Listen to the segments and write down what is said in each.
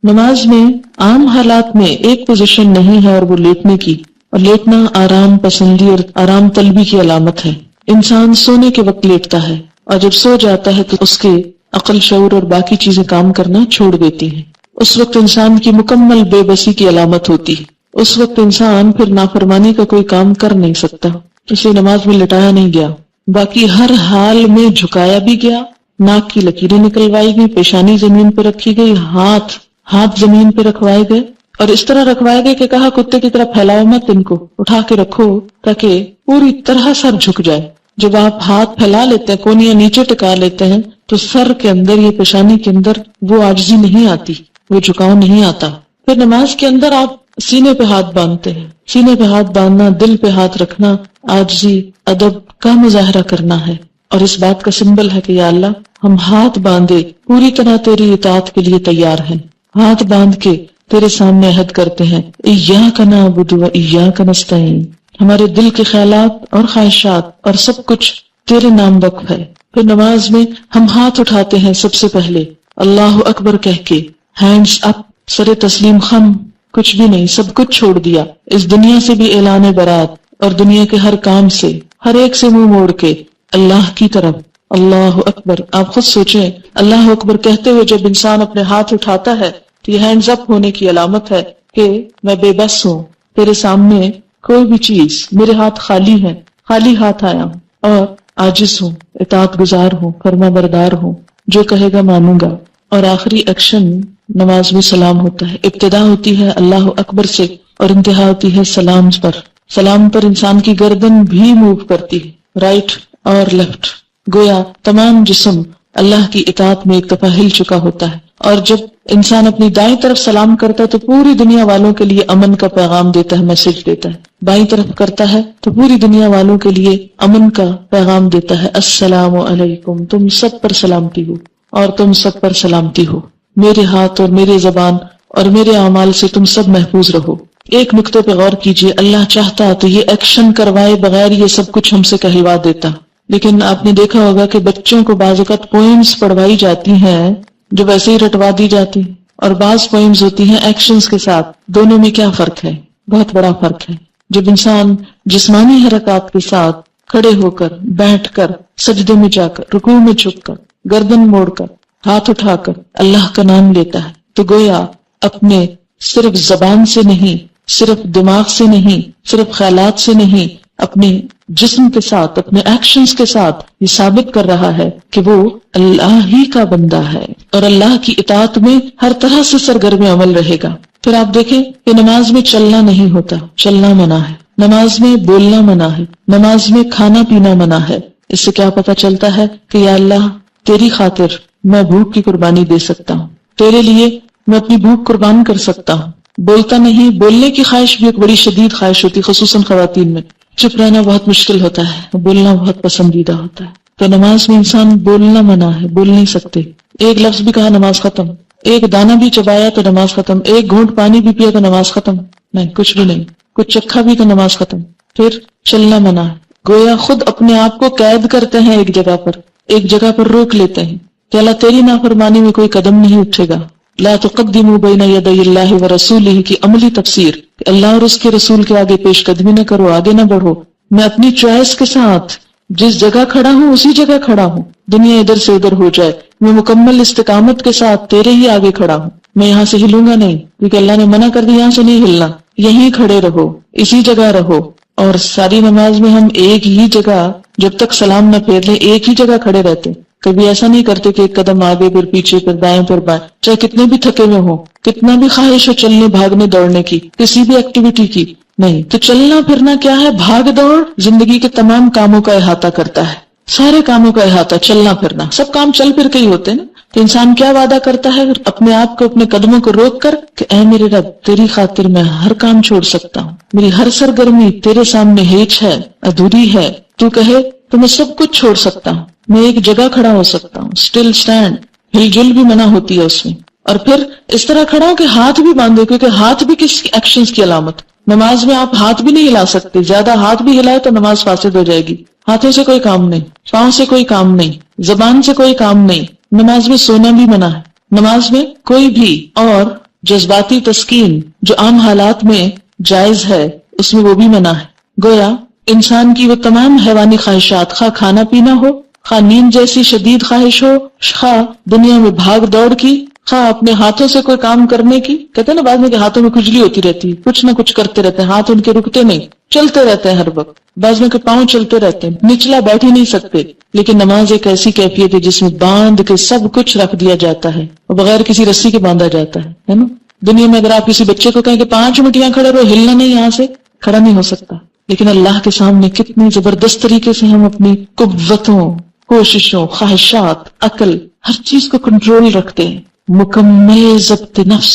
نماز میں عام حالات میں ایک پوزیشن نہیں ہے اور وہ لیٹنے کی، اور لیٹنا آرام پسندی اور آرام طلبی کی علامت ہے۔ انسان سونے کے وقت لیٹتا ہے اور جب سو جاتا ہے تو اس کے عقل، شعور اور باقی چیزیں کام کرنا چھوڑ دیتی ہیں۔ اس وقت انسان کی مکمل بے بسی کی علامت ہوتی ہے۔ اس وقت انسان پھر نافرمانی کا کوئی کام کر نہیں سکتا، اسے نماز میں لٹایا نہیں گیا، باقی ہر حال میں جھکایا بھی گیا، ناک کی لکیریں نکلوائی گئی، پیشانی زمین پہ رکھی گئی، ہاتھ زمین پہ رکھوائے گئے، اور اس طرح رکھوائے گئے کہ کہا کتے کی طرح پھیلاؤ مت، ان کو اٹھا کے رکھو تاکہ پوری طرح سر جھک جائے۔ جب آپ ہاتھ پھیلا لیتے ہیں، کونیاں نیچے ٹکا لیتے ہیں، تو سر کے اندر، یہ پیشانی کے اندر وہ عاجزی نہیں آتی، وہ جھکاؤ نہیں آتا۔ پھر نماز کے اندر آپ سینے پہ ہاتھ باندھتے ہیں۔ سینے پہ ہاتھ باندھنا، دل پہ ہاتھ رکھنا، عاجزی، ادب کا مظاہرہ کرنا ہے، اور اس بات کا سمبل ہے کہ یا اللہ ہم ہاتھ باندھے پوری طرح تیری اطاعت کے لیے تیار ہیں، ہاتھ باندھ کے تیرے سامنے عہد کرتے ہیں، ایاک نعبد و ایاک نستعین، ہمارے دل کے خیالات اور خواہشات اور سب کچھ تیرے نام وقف ہے۔ پھر نماز میں ہم ہاتھ اٹھاتے ہیں سب سے پہلے اللہ اکبر کہہ کے، ہینڈز اپ، سر تسلیم خم، کچھ بھی نہیں، سب کچھ چھوڑ دیا، اس دنیا سے بھی اعلان برات اور دنیا کے ہر کام سے، ہر ایک سے منہ موڑ کے اللہ کی طرف۔ اللہ اکبر، آپ خود سوچیں، اللہ اکبر کہتے ہوئے جب انسان اپنے ہاتھ اٹھاتا ہے تو یہ ہینڈز اپ ہونے کی علامت ہے کہ میں بے بس ہوں، تیرے سامنے کوئی بھی چیز، میرے ہاتھ خالی ہیں، خالی ہاتھ آیا ہوں اور عاجز ہوں، اطاعت گزار ہوں، فرما بردار ہوں، جو کہے گا مانوں گا۔ اور آخری ایکشن نماز میں سلام ہوتا ہے۔ ابتدا ہوتی ہے اللہ اکبر سے اور انتہا ہوتی ہے سلام پر۔ سلام پر انسان کی گردن بھی موو کرتی ہے، رائٹ اور لیفٹ، گویا تمام جسم اللہ کی اطاعت میں ایک دفعہ ہل چکا ہوتا ہے۔ اور جب انسان اپنی دائیں طرف سلام کرتا ہے تو پوری دنیا والوں کے لیے امن کا پیغام دیتا ہے، میسج دیتا ہے۔ بائیں طرف کرتا ہے تو پوری دنیا والوں کے لیے امن کا پیغام دیتا ہے، السلام علیکم، تم سب پر سلامتی ہو اور تم سب پر سلامتی ہو، میرے ہاتھ اور میرے زبان اور میرے اعمال سے تم سب محفوظ رہو۔ ایک نقطے پہ غور کیجئے، اللہ چاہتا تو یہ ایکشن کروائے بغیر یہ سب کچھ ہم سے کہلوا دیتا، لیکن آپ نے دیکھا ہوگا کہ بچوں کو بعض اوقات پوئمز پڑھوائی جاتی ہیں جو ویسے ہی رٹوا دی جاتی، اور بعض پوئمز ہوتی ہیں ایکشنز کے ساتھ۔ دونوں میں کیا فرق ہے؟ بہت بڑا فرق ہے۔ جب انسان جسمانی حرکات کے ساتھ کھڑے ہو کر، بیٹھ کر، سجدے میں جا کر، رکوع میں جھک کر، گردن موڑ کر، ہاتھ اٹھا کر اللہ کا نام لیتا ہے، تو گویا اپنے صرف زبان سے نہیں، صرف دماغ سے نہیں، صرف خیالات سے نہیں، اپنے جسم کے ساتھ، اپنے ایکشنز کے ساتھ یہ ثابت کر رہا ہے کہ وہ اللہ ہی کا بندہ ہے اور اللہ کی اطاعت میں ہر طرح سے سرگرم عمل رہے گا۔ پھر آپ دیکھیں کہ نماز میں چلنا نہیں ہوتا، چلنا منع ہے، نماز میں بولنا منع ہے، نماز میں کھانا پینا منع ہے۔ اس سے کیا پتہ چلتا ہے کہ یا اللہ تیری خاطر میں بھوک کی قربانی دے سکتا ہوں، تیرے لیے میں اپنی بھوک قربان کر سکتا ہوں۔ بولتا نہیں، بولنے کی خواہش بھی ایک بڑی شدید خواہش ہوتی، خصوصاً خواتین میں۔ چپ رہنا بہت مشکل ہوتا ہے، بولنا بہت پسندیدہ ہوتا ہے۔ تو نماز میں انسان بولنا منع ہے، بول نہیں سکتے۔ ایک لفظ بھی کہا نماز ختم، ایک دانہ بھی چبایا تو نماز ختم، ایک گھونٹ پانی بھی پیا تو نماز ختم، نہیں کچھ بھی نہیں، کچھ چکھا بھی تو نماز ختم۔ پھر چلنا منع ہے، گویا خود اپنے آپ کو قید کرتے ہیں ایک جگہ پر روک لیتے ہیں کہ اللہ تیری نافرمانی میں کوئی قدم نہیں اٹھے گا۔ لا تقدموا بین یدی اللہ ورسولہ کی عملی تفسیر، کہ اللہ اور اس کے رسول کے آگے پیش قدمی نہ کرو، آگے نہ بڑھو، میں اپنی چوائس کے ساتھ جس جگہ کھڑا ہوں اسی جگہ کھڑا ہوں، دنیا ادھر سے ادھر ہو جائے، میں مکمل استقامت کے ساتھ تیرے ہی آگے کھڑا ہوں، میں یہاں سے ہلوں گا نہیں، کیونکہ اللہ نے منع کر دیا یہاں سے نہیں ہلنا، یہیں کھڑے رہو، اسی جگہ رہو۔ اور ساری نماز میں ہم ایک ہی جگہ، جب تک سلام نہ پھیر لیں ایک ہی جگہ کھڑے رہتے، کبھی ایسا نہیں کرتے کہ ایک قدم آگے پھر پیچھے پھر دائیں پھر بائیں، چاہے کتنے بھی تھکے ہوئے ہوں، کتنا بھی خواہش ہو چلنے بھاگنے دوڑنے کی، کسی بھی ایکٹیویٹی کی، نہیں۔ تو چلنا پھرنا کیا ہے؟ بھاگ دوڑ زندگی کے تمام کاموں کا احاطہ کرتا ہے، سارے کاموں کا احاطہ، چلنا پھرنا، سب کام چل پھر کے ہی ہوتے ہیں نا۔ تو انسان کیا وعدہ کرتا ہے اپنے آپ کو، اپنے قدموں کو روک کر کہ اے میرے رب تیری خاطر میں ہر کام چھوڑ سکتا ہوں، میری ہر سرگرمی تیرے سامنے ہیچ ہے، ادھوری ہے، تو کہے تو میں سب کچھ چھوڑ سکتا ہوں، میں ایک جگہ کھڑا ہو سکتا ہوں، اسٹل سٹینڈ، ہل جل بھی منع ہوتی ہے اس میں۔ اور پھر اس طرح کھڑا ہو کہ ہاتھ بھی باندھو، کیونکہ ہاتھ بھی کس ایکشنز کی علامت۔ نماز میں آپ ہاتھ بھی نہیں ہلا سکتے، زیادہ ہاتھ بھی ہلائے تو نماز فاسد ہو جائے گی۔ ہاتھوں سے کوئی کام نہیں، پاؤں سے کوئی کام نہیں، زبان سے کوئی کام نہیں۔ نماز میں سونا بھی منع ہے، نماز میں کوئی بھی اور جذباتی تسکین جو عام حالات میں جائز ہے اس میں وہ بھی منع ہے. گویا انسان کی وہ تمام حیوانی خواہشات، خواہ کھانا پینا ہو، خواہ نیند جیسی شدید خواہش ہو، خواہ دنیا میں بھاگ دوڑ کی، خواہ اپنے ہاتھوں سے کوئی کام کرنے کی. کہتے ہیں نا بعض میں کہ ہاتھوں میں کھجلی ہوتی رہتی ہے، کچھ نہ کچھ کرتے رہتے ہیں، ہاتھ ان کے رکتے نہیں، چلتے رہتے ہیں ہر وقت. بعض میں کے پاؤں چلتے رہتے ہیں، نچلا بیٹھ ہی نہیں سکتے. لیکن نماز ایک ایسی کیفیت ہے جس میں باندھ کے سب کچھ رکھ دیا جاتا ہے اور بغیر کسی رسی کے باندھا جاتا ہے نا. دنیا میں اگر آپ کسی بچے کو کہیں کہ 5 منٹ یہاں کھڑے رہو، ہلنا نہیں، یہاں سے کھڑا نہیں ہو سکتا. لیکن اللہ کے سامنے کتنی زبردست طریقے سے ہم اپنی قوتوں، کوششوں، خواہشات، عقل، ہر چیز کو کنٹرول رکھتے ہیں. مکمل ضبط نفس.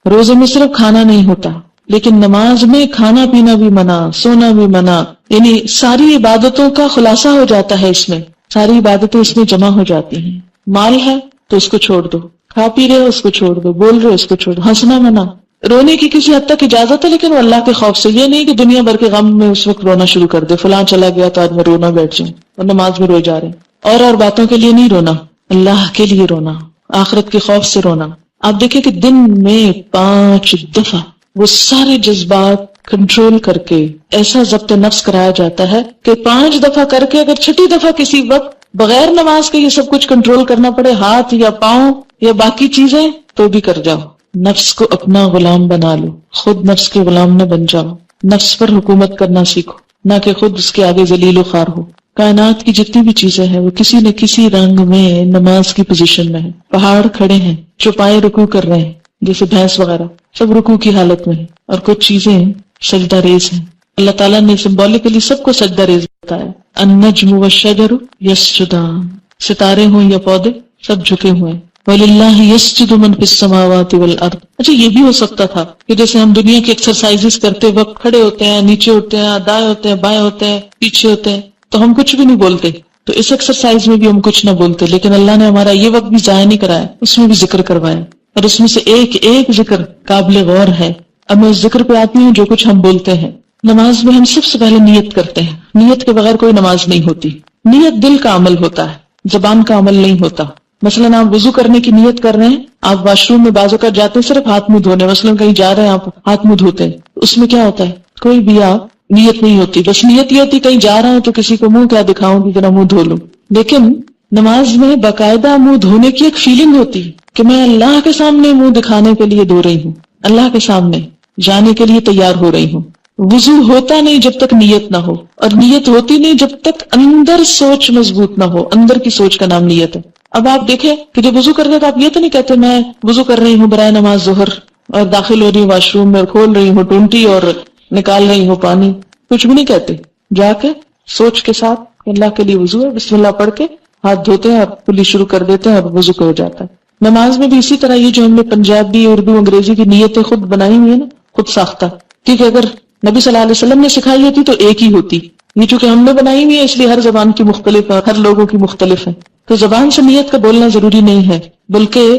روزے میں صرف کھانا نہیں ہوتا، لیکن نماز میں کھانا پینا بھی منع، سونا بھی منع. یعنی ساری عبادتوں کا خلاصہ ہو جاتا ہے اس میں، ساری عبادتیں اس میں جمع ہو جاتی ہیں. مال ہے تو اس کو چھوڑ دو، کھا پی رہے ہو اس کو چھوڑ دو، بول رہے ہو اس کو چھوڑ دو. ہنسنا منع، رونے کی کسی حد تک اجازت ہے لیکن وہ اللہ کے خوف سے. یہ نہیں کہ دنیا بھر کے غم میں اس وقت رونا شروع کر دے، فلاں چلا گیا تو آج میں رونا بیٹھ جاؤں، اور نماز میں روئے جا رہے ہیں. اور باتوں کے لیے نہیں رونا، اللہ کے لیے رونا، آخرت کے خوف سے رونا. آپ دیکھیں کہ دن میں 5 دفعہ وہ سارے جذبات کنٹرول کر کے ایسا ضبط نفس کرایا جاتا ہے کہ 5 دفعہ کر کے اگر 6ٹی دفعہ کسی وقت بغیر نماز کے یہ سب کچھ کنٹرول کرنا پڑے، ہاتھ یا پاؤں یا باقی چیزیں، تو بھی کر جاؤ. نفس کو اپنا غلام بنا لو، خود نفس کے غلام نہ بن جاؤ. نفس پر حکومت کرنا سیکھو، نہ کہ خود اس کے آگے ذلیل و خوار ہو. کائنات کی جتنی بھی چیزیں ہیں وہ کسی نہ کسی رنگ میں نماز کی پوزیشن میں ہے. پہاڑ کھڑے ہیں، چوپائے رکوع کر رہے ہیں، جیسے بھینس وغیرہ، سب رکوع کی حالت میں ہیں، اور کچھ چیزیں سجدہ ریز ہیں. اللہ تعالیٰ نے سمبولیکلی سب کو سجدہ ریز بتایا. النجم والشجر یسجدان، ستارے ہوں یا پودے سب جھکے ہوئے ہیں. وَلِلَّهِ يَسْجُدُ مَنْ فِي السَّمَاوَاتِ وَالْأَرْضِ. اچھا یہ بھی ہو سکتا تھا کہ جیسے ہم دنیا کی ایکسرسائزز کرتے وقت کھڑے ہوتے ہیں، نیچے ہوتے ہیں، دائیں ہوتے ہیں، بائیں ہوتے ہیں، پیچھے ہوتے ہیں، تو ہم کچھ بھی نہیں بولتے. تو اس ایکسرسائز میں بھی ہم کچھ نہ بولتے، لیکن اللہ نے ہمارا یہ وقت بھی ضائع نہیں کرایا، اس میں بھی ذکر کروایا، اور اس میں سے ایک ایک ذکر قابل غور ہے. اب میں اس ذکر پہ آتی ہوں جو کچھ ہم بولتے ہیں. نماز میں ہم سب سے پہلے نیت کرتے ہیں. نیت کے بغیر کوئی نماز نہیں ہوتی. نیت دل کا عمل ہوتا ہے، زبان کا عمل نہیں ہوتا. مثلاً آپ وضو کرنے کی نیت کر رہے ہیں، آپ واش روم میں بعض اوقات جاتے ہیں صرف ہاتھ منہ دھونے، مثلاً کہیں جا رہے ہیں آپ ہاتھ منہ دھوتے ہیں، اس میں کیا ہوتا ہے؟ کوئی بھی آپ نیت نہیں ہوتی، بس نیت یہ ہوتی کہیں جا رہا ہوں تو کسی کو منہ کیا دکھاؤں کہ ذرا منہ دھو لوں. لیکن نماز میں باقاعدہ منہ دھونے کی ایک فیلنگ ہوتی کہ میں اللہ کے سامنے منہ دکھانے کے لیے دھو رہی ہوں، اللہ کے سامنے جانے کے لیے تیار ہو رہی ہوں. وضو ہوتا نہیں جب تک نیت نہ ہو، اور نیت ہوتی نہیں جب تک اندر سوچ مضبوط نہ ہو. اندر کی سوچ کا نام نیت ہے. اب آپ دیکھیں کہ جب وضو کرتے تو آپ یہ تو نہیں کہتے میں وضو کر رہی ہوں برائے نماز ظہر، اور داخل ہو رہی ہوں واش روم میں اور کھول رہی ہوں ٹونٹی اور نکال رہی ہوں پانی، کچھ بھی نہیں کہتے. جا کے سوچ کے ساتھ اللہ کے لیے وضو ہے، بسم اللہ پڑھ کے ہاتھ دھوتے ہیں اور کلی شروع کر دیتے ہیں اور وضو ہو جاتا ہے. نماز میں بھی اسی طرح یہ جو ہم نے پنجابی، اردو، انگریزی کی نیتیں خود بنائی ہوئی ہیں نا، خود ساختہ، کیونکہ اگر نبی صلی اللہ علیہ وسلم نے سکھائی ہوتی تو ایک ہی ہوتی. یہ چونکہ ہم نے بنائی ہوئی ہے اس لیے ہر زبان کی مختلف ہے اور ہر لوگوں کی مختلف ہے. تو زبان سے نیت کا بولنا ضروری نہیں ہے بلکہ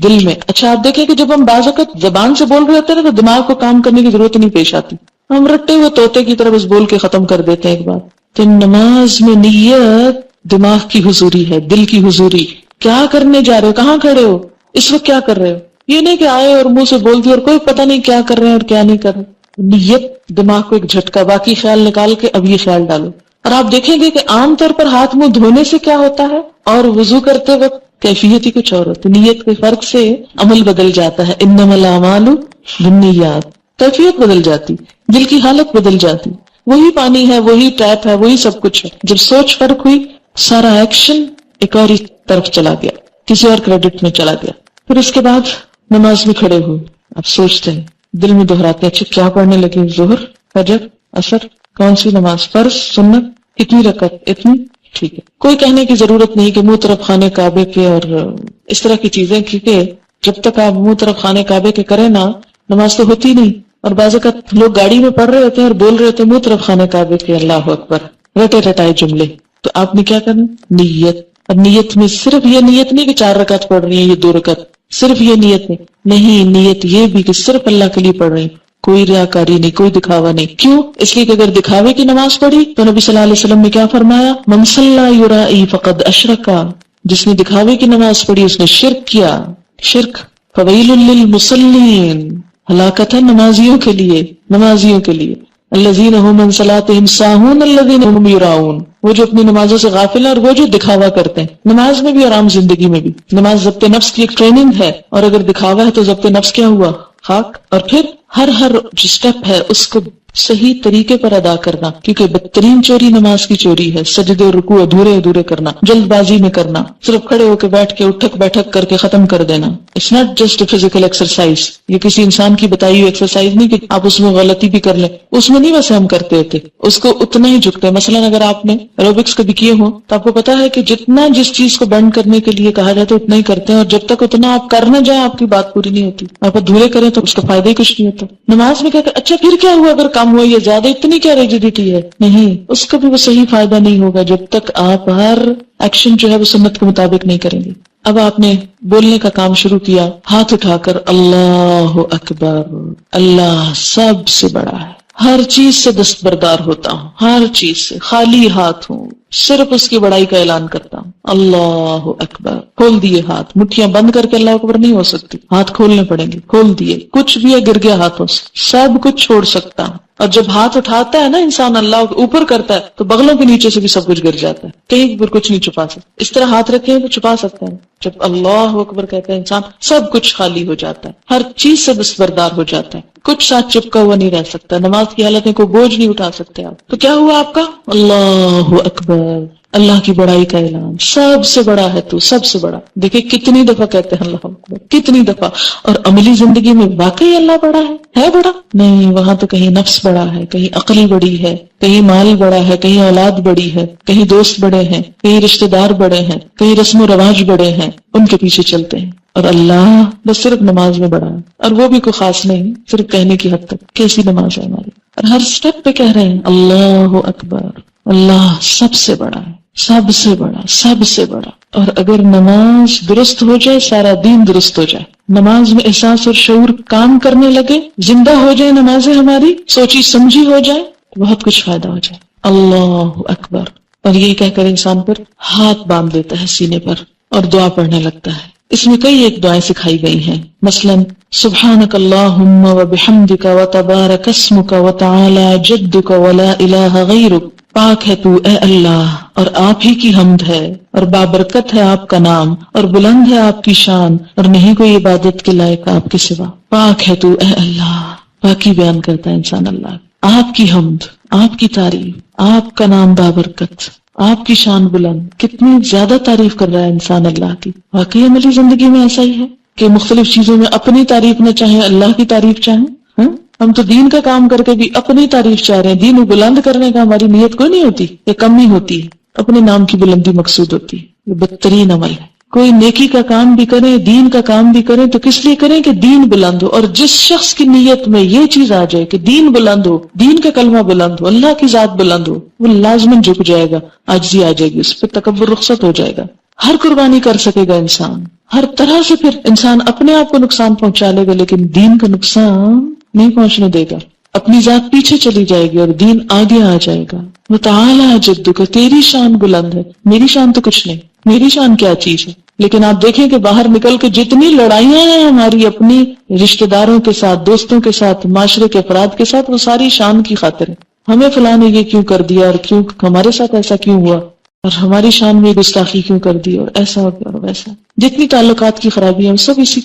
دل میں. اچھا آپ دیکھیں کہ جب ہم بعض اوقات زبان سے بول رہے ہوتے ہیں نا تو دماغ کو کام کرنے کی ضرورت نہیں پیش آتی، ہم رٹے ہوئے طوطے کی طرح بس بول کے ختم کر دیتے ہیں ایک بار. تو نماز میں نیت دماغ کی حضوری ہے، دل کی حضوری. کیا کرنے جا رہے ہو، کہاں کھڑے ہو، اس وقت کیا کر رہے ہو. یہ نہیں کہ آئے اور منہ سے بول دیا اور کوئی پتہ نہیں کیا کر رہے ہیں اور کیا نہیں کر رہے. نیت دماغ کو ایک جھٹکا، باقی خیال نکال کے اب یہ خیال ڈالو. اور آپ دیکھیں گے کہ عام طور پر ہاتھ منہ دھونے سے کیا ہوتا ہے اور وضو کرتے وقت کیفیت ہی کچھ اور ہوتی. نیت کے فرق سے عمل بدل جاتا ہے. انما الاعمال بالنیات، کیفیت بدل جاتی، دل کی حالت بدل جاتی. وہی پانی ہے، وہی ٹیپ ہے، وہی سب کچھ ہے. جب سوچ فرق ہوئی سارا ایکشن ایک اور طرف چلا گیا، کسی اور کریڈٹ میں چلا گیا. پھر اس کے بعد نماز میں کھڑے ہوئے اب سوچتے ہیں، دل میں دہراتے ہیں، اچھا کیا پڑھنے لگے، ظہر، فجر، عصر، کون سی نماز، فرض، سنت، اتنی رکعت، اتنی، ٹھیک ہے. کوئی کہنے کی ضرورت نہیں کہ منہ طرف خانے کعبے کے اور اس طرح کی چیزیں، کیونکہ جب تک آپ منہ طرف خانے کعبے کے کریں نا نماز تو ہوتی نہیں. اور بعض اوقات لوگ گاڑی میں پڑھ رہے ہوتے ہیں اور بول رہے ہوتے ہیں منہ طرف خانے کعبے کے، اللہ اکبر، رٹے رٹائے جملے. تو آپ نے کیا کرنا، نیت. اور نیت میں صرف یہ نیت نہیں کہ 4 رکعت پڑھ رہی ہیں، یہ 2 رکعت، صرف یہ نیت نہیں، نیت یہ بھی کہ صرف اللہ کے لیے پڑھ رہی ہیں، کوئی ریاکاری نہیں، کوئی دکھاوا نہیں. کیوں؟ اس لیے کہ اگر دکھاوے کی نماز پڑھی تو نبی صلی اللہ علیہ وسلم نے کیا فرمایا، من صلی یرائی فقد اشرکا، جس نے دکھاوے کی نماز پڑھی اس نے شرک کیا. شرک فویل للمصلین، ہلاکت ہے نمازیوں کے لیے، نمازیوں کے لیے، الذین هم عن صلاتهم ساہون الذین هم یراؤون، وہ جو اپنی نمازوں سے غافل ہیں اور وہ جو دکھاوا کرتے ہیں۔ نماز میں بھی اور عام زندگی میں بھی نماز ضبط نفس کی ایک ٹریننگ ہے، اور اگر دکھاوا ہے تو ضبط نفس کیا ہوا؟ خاک۔ اور پھر ہر جو سٹیپ ہے اس کو صحیح طریقے پر ادا کرنا، کیونکہ بدترین چوری نماز کی چوری ہے، سجدے اور رکوع ادھورے کرنا، جلد بازی میں کرنا، صرف کھڑے ہو کے بیٹھ کے اٹھک بیٹھک کر کے ختم کر دینا۔ It's not just a physical exercise, یہ کسی انسان کی بتائی ہوئی ایکسرسائز نہیں کہ آپ اس میں غلطی بھی کر لیں، اس میں نہیں ویسے ہم کرتے ہوتے، اس کو اتنا ہی جھکتے ہیں۔ مثلا اگر آپ نے ایروبکس کبھی کیے ہوں تو آپ کو پتا ہے کہ جتنا جس چیز کو بینڈ کرنے کے لیے کہا جاتا ہے اتنا ہی کرتے ہیں، اور جب تک اتنا آپ کر نہ جائیں آپ کی بات پوری نہیں ہوتی۔ آپ ادھورے کریں تو اس کا فائدہ ہی کچھ نہیں ہوتا۔ نماز میں کہتے اچھا پھر کیا ہوا اگر کم ہوا یا زیادہ، اتنی کیا ریجیڈیٹی ہے؟ نہیں، اس کا بھی وہ صحیح فائدہ نہیں ہوگا جب تک آپ ہر ایکشن جو ہے وہ سنت کے مطابق نہیں کریں گے۔ اب آپ نے بولنے کا کام شروع کیا، ہاتھ اٹھا کر اللہ اکبر، اللہ سب سے بڑا ہے، ہر چیز سے دستبردار ہوتا ہوں، ہر چیز سے خالی ہاتھ ہوں، صرف اس کی بڑائی کا اعلان کرتا ہوں، اللہ اکبر۔ کھول دیے ہاتھ، مٹھیاں بند کر کے اللہ اکبر نہیں ہو سکتی، ہاتھ کھولنے پڑیں گے، کھول دیے، کچھ بھی ہے گر گیا ہاتھوں سے، سب کچھ چھوڑ سکتا ہوں۔ اور جب ہاتھ اٹھاتا ہے نا انسان اللہ اوپر کرتا ہے تو بغلوں کے نیچے سے بھی سب کچھ گر جاتا ہے، کہیں پر کچھ نہیں چھپا سکتا۔ اس طرح ہاتھ رکھے تو چھپا سکتا ہے، جب اللہ اکبر کہتا ہے انسان سب کچھ خالی ہو جاتا ہے، ہر چیز سے دستبردار ہو جاتا ہے، کچھ ساتھ چپکا ہوا نہیں رہ سکتا، نماز کی حالت میں کوئی بوجھ نہیں اٹھا سکتے آپ۔ تو کیا ہوا آپ کا؟ اللہ اکبر، اللہ کی بڑائی کا اعلان، سب سے بڑا ہے تو، سب سے بڑا۔ دیکھیں کتنی دفعہ کہتے ہیں اللہ اکبر، کتنی دفعہ۔ اور عملی زندگی میں واقعی اللہ بڑا ہے بڑا؟ نہیں، وہاں تو کہیں نفس بڑا ہے، کہیں عقل بڑی ہے، کہیں مال بڑا ہے، کہیں اولاد بڑی ہے، کہیں دوست بڑے ہیں، کہیں رشتہ دار بڑے ہیں، کہیں رسم و رواج بڑے ہیں، ان کے پیچھے چلتے ہیں۔ اور اللہ بس صرف نماز میں بڑا ہے، اور وہ بھی کوئی خاص نہیں، صرف کہنے کی حد تک۔ کیسی نماز ہے ہماری، اور ہر سٹیپ پہ کہہ رہے ہیں اللہ اکبر، اللہ سب سے بڑا ہے، سب سے بڑا، سب سے بڑا۔ اور اگر نماز درست ہو جائے سارا دین درست ہو جائے، نماز میں احساس اور شعور کام کرنے لگے، زندہ ہو جائے نمازیں ہماری، سوچی سمجھی ہو جائے، بہت کچھ فائدہ ہو جائے۔ اللہ اکبر، اور یہ کہہ کر انسان پر ہاتھ باندھ دیتا ہے سینے پر اور دعا پڑھنے لگتا ہے۔ اس میں کئی ایک دعائیں سکھائی گئی ہیں، مثلا سبحانک اللہم وبحمدک وتبارک اسمک وتعالی جدک ولا الہ غیرک، پاک ہے تو اے اللہ اور آپ ہی کی حمد ہے، اور بابرکت ہے آپ کا نام، اور بلند ہے آپ کی شان، اور نہیں کوئی عبادت کے لائق آپ کے سوا۔ پاک ہے تو اے اللہ، پاکی بیان کرتا ہے انسان اللہ، آپ کی حمد، آپ کی تعریف، آپ کا نام بابرکت، آپ کی شان بلند، کتنی زیادہ تعریف کر رہا ہے انسان اللہ کی۔ واقعی عملی زندگی میں ایسا ہی ہے کہ مختلف چیزوں میں اپنی تعریف نہ چاہیں، اللہ کی تعریف چاہیں۔ ہم تو دین کا کام کر کے بھی اپنی تعریف چاہ رہے ہیں، دین کو بلند کرنے کا ہماری نیت کوئی نہیں ہوتی، یہ کمی ہوتی ہے، اپنے نام کی بلندی مقصود ہوتی ہے، یہ بدترین عمل ہے۔ کوئی نیکی کا کام بھی کریں، دین کا کام بھی کریں تو کس لیے کریں کہ دین بلند ہو، اور جس شخص کی نیت میں یہ چیز آ جائے کہ دین بلند ہو، دین کا کلمہ بلند ہو، اللہ کی ذات بلند ہو، وہ لازماً جھک جائے گا، عاجزی آ جائے گی، اس پہ تکبر رخصت ہو جائے گا، ہر قربانی کر سکے گا انسان، ہر طرح سے پھر انسان اپنے آپ کو نقصان پہنچا لے گا لیکن دین کا نقصان نہیں پہنچنے دے گا، اپنی ذات پیچھے چلی جائے گی اور دین آگے آ جائے گا۔ وتعالی جدک، تیری شان بلند ہے، میری شان تو کچھ نہیں، میری شان کیا چیز ہے۔ لیکن آپ دیکھیں کہ باہر نکل کے جتنی لڑائیاں ہیں ہماری اپنی رشتہ داروں کے ساتھ، دوستوں کے ساتھ، معاشرے کے افراد کے ساتھ، وہ ساری شان کی خاطر ہے، ہمیں فلاں نے یہ کیوں کر دیا، اور کیوں ہمارے ساتھ ایسا کیوں ہوا، اور ہماری شان میں گستاخی کیوں کر دی، اور ایسا ہو گیا اور ویسا۔ جتنی تعلقات کی خرابیاں سب اس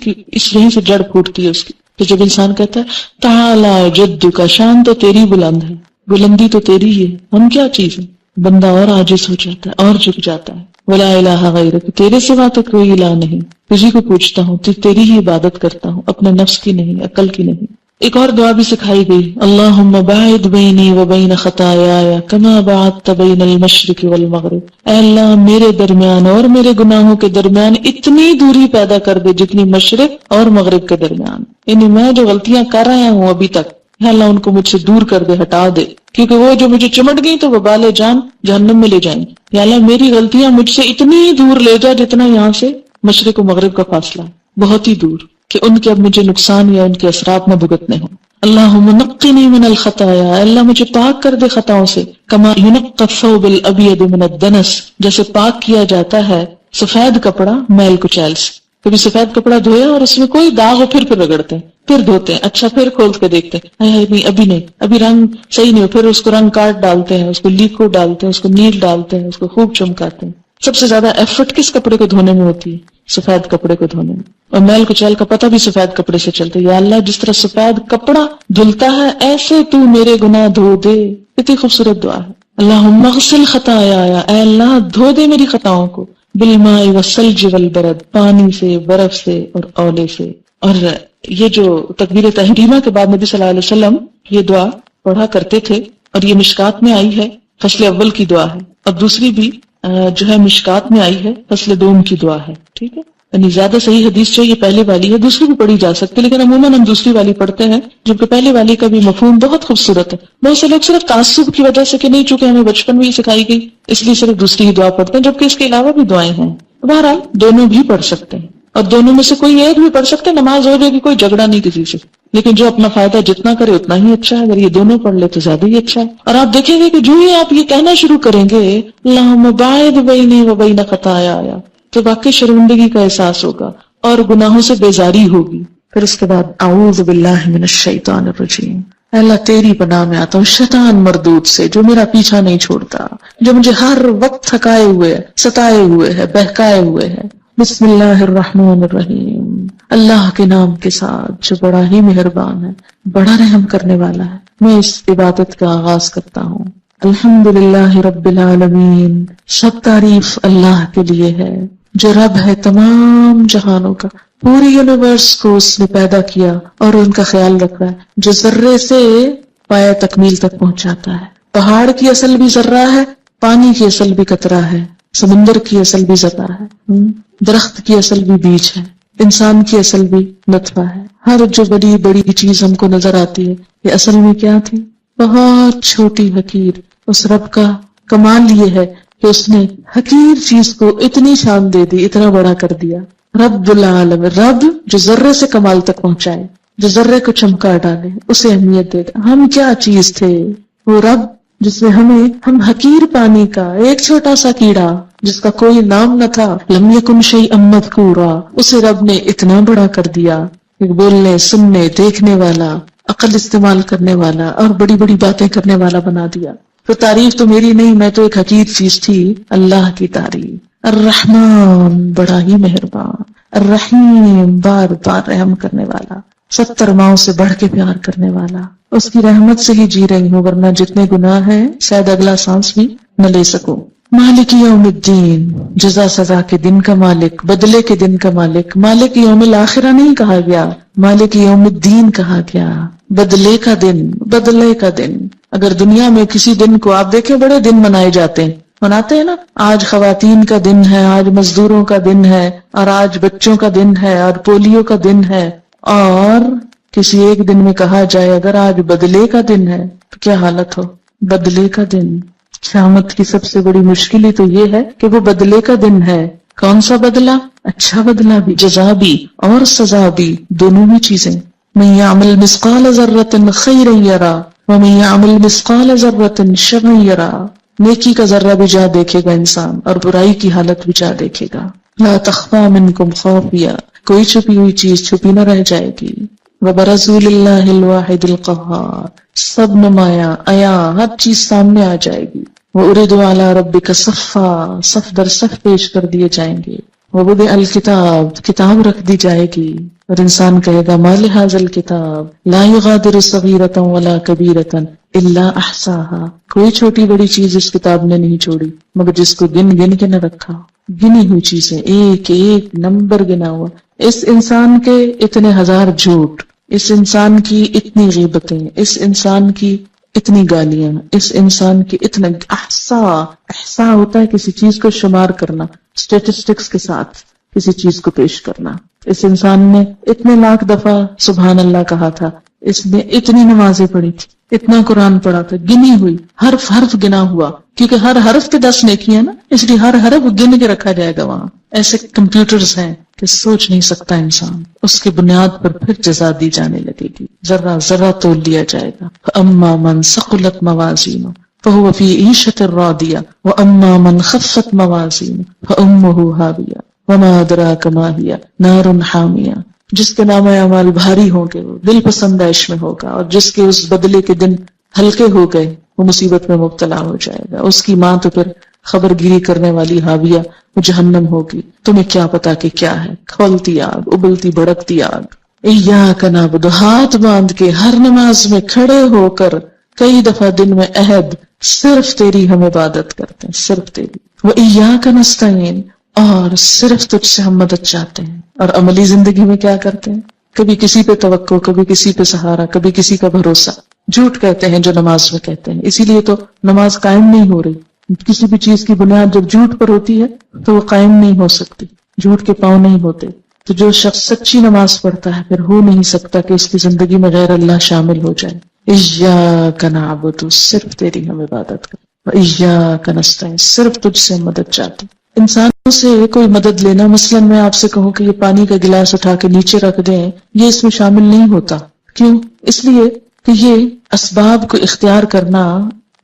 یہیں سے جڑ پھوٹتی ہے اس کی۔ تو جب انسان کہتا ہے تعالی جدک، شان تو تیری بلند ہے، بلندی تو تیری ہی ہے، ہم کیا چیز ہے؟ بندہ اور عاجز ہو جاتا ہے اور جھک جاتا ہے۔ ولا الہ غیرک، تیرے سوا تو کوئی الہ نہیں، تجھی کو پوچھتا ہوں، تیری ہی عبادت کرتا ہوں، اپنے نفس کی نہیں، عقل کی نہیں۔ ایک اور دعا بھی سکھائی گئی، اللہم باعد بینی وبین خطایایا کما باعدت بین المشرق والمغرب، اے اللہ میرے درمیان اور میرے گناہوں کے درمیان اتنی دوری پیدا کر دے جتنی مشرق اور مغرب کے درمیان، یعنی میں جو غلطیاں کر رہا ہوں ابھی تک، یا اللہ ان کو مجھ سے دور کر دے، ہٹا دے، کیونکہ وہ جو مجھے چمٹ گئی تو وبال جان جہنم میں لے جائیں گی۔ یا اللہ میری غلطیاں مجھ سے اتنی دور لے جا جتنا یہاں سے مشرق و مغرب کا فاصلہ ہے، بہت ہی دور، کہ ان کے اب مجھے نقصان یا ان کے اثرات نہ بھگتنے ہوں۔ اللہم نقنی من الخطایا، اللہ مجھے پاک کر دے خطاؤں سے، کما ینقی الثوب الابیض من الدنس، جیسے پاک کیا جاتا ہے سفید کپڑا میل کچیل سے۔ کبھی سفید کپڑا دھویا اور اس میں کوئی داغ ہو پھر رگڑتے ہیں، پھر دھوتے ہیں، اچھا پھر کھول کے دیکھتے ہیں، نہیں ابھی نہیں، ابھی رنگ صحیح نہیں ہو، پھر اس کو رنگ کاٹ ڈالتے ہیں، اس کو لیکوڈ ڈالتے ہیں، اس کو نیل ڈالتے ہیں، اس کو خوب چمکاتے ہیں۔ سب سے زیادہ ایفرٹ کس کپڑے کو دھونے میں ہوتی ہے؟ سفید کپڑے کو دھونے میں، اور میل کچیل کا پتہ بھی سفید کپڑے سے چلتا ہے۔ یا اللہ جس طرح سفید کپڑا دھلتا ہے ایسے تو میرے گناہ دھو دے۔ کتنی خوبصورت دعا ہے۔ اللہم اغسل خطایا، اے اللہ دھو دے میری خطاؤں کو، بالماء والثلج والبرد، پانی سے، برف سے اور اولے سے۔ اور یہ جو تکبیر تحریمہ کے بعد نبی صلی اللہ علیہ وسلم یہ دعا پڑھا کرتے تھے، اور یہ مشکات میں آئی ہے، فصل اول کی دعا ہے، اور دوسری بھی جو ہے مشکات میں آئی ہے، فصل دوم کی دعا ہے، ٹھیک ہے۔ یعنی زیادہ صحیح حدیث جو یہ پہلے والی ہے، دوسری بھی پڑھی جا سکتی ہے، لیکن عموماً ہم دوسری والی پڑھتے ہیں، جبکہ پہلے والی کا بھی مفہوم بہت خوبصورت ہے۔ بہت سے لوگ صرف تعصب کی وجہ سے کہ نہیں چونکہ ہمیں بچپن میں ہی سکھائی گئی اس لیے صرف دوسری ہی دعا پڑھتے ہیں، جبکہ اس کے علاوہ بھی دعائیں ہیں۔ بہرحال دونوں بھی پڑھ سکتے ہیں، اور دونوں میں سے کوئی ایک بھی پڑھ سکتے ہیں، نماز ہو جائے گی، کوئی جھگڑا نہیں کسی سے، لیکن جو اپنا فائدہ جتنا کرے اتنا ہی اچھا ہے۔ اگر یہ دونوں پڑھ لے تو زیادہ ہی اچھا ہے۔ اور آپ دیکھیں گے کہ جو ہی آپ یہ کہنا شروع کریں گے اللہم باعد بینی و بین خطایا، تو واقعی شرمندگی کا احساس ہوگا اور گناہوں سے بیزاری ہوگی۔ پھر اس کے بعد اعوذ باللہ من الشیطان الرجیم، اے اللہ تیری پناہ میں آتا ہوں شیطان مردود سے، جو میرا پیچھا نہیں چھوڑتا، جو مجھے ہر وقت تھکائے ہوئے، ستائے ہوئے ہے، بہکائے ہوئے ہے۔ بسم اللہ الرحمن الرحیم، اللہ کے نام کے ساتھ جو بڑا ہی مہربان ہے، بڑا رحم کرنے والا ہے۔ میں اس عبادت کا آغاز کرتا ہوں۔ الحمدللہ رب العالمین، سب تعریف اللہ کے لیے ہے جو رب ہے تمام جہانوں کا، پوری یونیورس کو اس نے پیدا کیا اور ان کا خیال رکھا ہے، جو ذرے سے پایہ تکمیل تک پہنچاتا ہے۔ پہاڑ کی اصل بھی ذرہ ہے، پانی کی اصل بھی قطرہ ہے، سمندر کی اصل بھی ذرہ ہے، درخت کی اصل بھی بیج ہے، انسان کی اصل بھی نطفہ ہے۔ ہر جو بڑی بڑی چیز ہم کو نظر آتی ہے یہ اصل میں کیا تھی؟ بہت چھوٹی حقیر۔ اس رب کا کمال یہ ہے کہ اس نے حقیر چیز کو اتنی شان دے دی، اتنا بڑا کر دیا۔ رب العالم، رب جو ذرے سے کمال تک پہنچائے، جو ذرے کو چمکا ڈالے، اسے اہمیت دے دے۔ ہم کیا چیز تھے؟ وہ رب جس نے ہم حقیر پانی کا ایک چھوٹا سا کیڑا جس کا کوئی نام نہ تھا، لم یکن شیئا مذکورا، اسے رب نے اتنا بڑا کر دیا کہ بولنے، سننے، دیکھنے والا، عقل استعمال کرنے والا اور بڑی بڑی باتیں کرنے والا بنا دیا۔ تو تعریف تو میری نہیں، میں تو ایک حقیر چیز تھی، اللہ کی تعریف۔ الرحمن، بڑا ہی مہربان، الرحیم، بار بار رحم کرنے والا، 70 ماؤں سے بڑھ کے پیار کرنے والا۔ اس کی رحمت سے ہی جی رہی ہوں، ورنہ جتنے گناہ ہیں شاید اگلا سانس بھی نہ لے سکوں۔ مالک یوم الدین، جزا سزا کے دن کا مالک، بدلے کے دن کا مالک۔ مالک یوم الاخرہ نہیں کہا گیا، مالک یوم الدین کہا گیا، بدلے کا دن، بدلے کا دن۔ اگر دنیا میں کسی دن کو آپ دیکھیں، بڑے دن منائے جاتے ہیں، مناتے ہیں نا، آج خواتین کا دن ہے، آج مزدوروں کا دن ہے، اور آج بچوں کا دن ہے، اور پولیو کا دن ہے، اور کسی ایک دن میں کہا جائے اگر آج بدلے کا دن ہے تو کیا حالت ہو؟ بدلے کا دن۔ قیامت کی سب سے بڑی مشکل ہی تو یہ ہے کہ وہ بدلے کا دن ہے۔ کون سا بدلہ؟ اچھا بدلہ بھی، جزا بھی اور سزا بھی، دونوں ہی چیزیں۔ من یعمل مثقال ذرۃ خیرا یرا ومن یعمل مثقال ذرۃ شرا یرا، نیکی کا ذرہ بھی جا دیکھے گا انسان، اور برائی کی حالت بھی جا دیکھے گا۔ لا تخفى منکم خافیہ، کوئی چھپی ہوئی چیز چھپی نہ رہ جائے گی۔ وبرزوا للہ الواحد القہار، سب نمایاں عیاں ہر چیز سامنے آ جائے گی۔ وَأُرِدُوا عَلَىٰ رَبِّكَ صَفًّا، صف در صف پیش کر دیے جائیں گے۔ وَوُضِعَ الْكِتَابُ، کتاب رکھ دی جائے گی، اور انسان کہے گا مَا لِهَٰذَا الْكِتَابِ لَا يُغَادِرُ صَغِيرَةً وَلَا كَبِيرَةً إِلَّا أَحْصَاهَا، کوئی چھوٹی بڑی چیز اس کتاب نے نہیں چھوڑی مگر جس کو گن گن کے نہ رکھا۔ گنی ہوئی چیزیں، ایک ایک نمبر گنا ہوا۔ اس انسان کے اتنے ہزار جھوٹ، اس انسان کی اتنی غیبتیں، اس انسان کی اتنی گالیاں، اس انسان کی اتنا احصا ہوتا ہے کسی چیز کو شمار کرنا، اسٹیٹسٹکس کے ساتھ کسی چیز کو پیش کرنا۔ اس انسان نے اتنے لاکھ دفعہ سبحان اللہ کہا تھا، اس نے اتنی نمازیں پڑھی تھی، اتنا قرآن پڑھا تھا، گنی ہوئی، حرف حرف گنا ہوا، کیونکہ ہر حرف کے 10 نیکی ہے نا، اس لیے ہر حرف گن کے رکھا جائے گا وہاں۔ ایسے کمپیوٹرز ہیں کہ سوچ نہیں سکتا انسان، اس کے بنیاد پر پھر جزا دی جانے لگے گی، ذرہ ذرہ تول لیا جائے گا۔ فَأَمَّا مَنْ ثَقُلَتْ مَوَازِينُهُ فَهُوَ فِي عِيشَةٍ رَاضِيَةٍ وَأَمَّا مَنْ خَفَّتْ مَوَازِينُهُ فَأُمُّهُ هَاوِيَةٌ، وما ادراک ما ہی نار حامیہ، جس کے نام اعمال بھاری ہوں گے وہ دل پسند عیش میں ہوگا، اور جس کے اس بدلے کے دن ہلکے ہو گئے وہ مصیبت میں مبتلا ہو جائے گا. اس کی ماں تو پھر خبر گیری کرنے والی حاویہ وہ جہنم ہوگی. تمہیں کیا پتا کہ کیا ہے، کھولتی آگ، ابلتی بھڑکتی آگ. ایاک نعبد، ہاتھ باندھ کے ہر نماز میں کھڑے ہو کر کئی دفعہ دن میں عہد، صرف تیری ہم عبادت کرتے ہیں، صرف تیری. وایاک نستعین، اور صرف تجھ سے ہم مدد چاہتے ہیں. اور عملی زندگی میں کیا کرتے ہیں؟ کبھی کسی پہ توقع، کبھی کسی پہ سہارا، کبھی کسی کا بھروسہ. جھوٹ کہتے ہیں جو نماز میں کہتے ہیں، اسی لیے تو نماز قائم نہیں ہو رہی. کسی بھی چیز کی بنیاد جب جھوٹ پر ہوتی ہے تو وہ قائم نہیں ہو سکتی، جھوٹ کے پاؤں نہیں ہوتے. تو جو شخص سچی نماز پڑھتا ہے پھر ہو نہیں سکتا کہ اس کی زندگی میں غیر اللہ شامل ہو جائے. ایاک نعبد، صرف تیری ہم عبادت کریں. وایاک نستعین، صرف تجھ سے ہم مدد چاہتے ہیں. انسانوں سے کوئی مدد لینا، مثلا میں آپ سے کہوں کہ یہ پانی کا گلاس اٹھا کے نیچے رکھ دیں، یہ اس میں شامل نہیں ہوتا. کیوں؟ اس لیے کہ یہ اسباب کو اختیار کرنا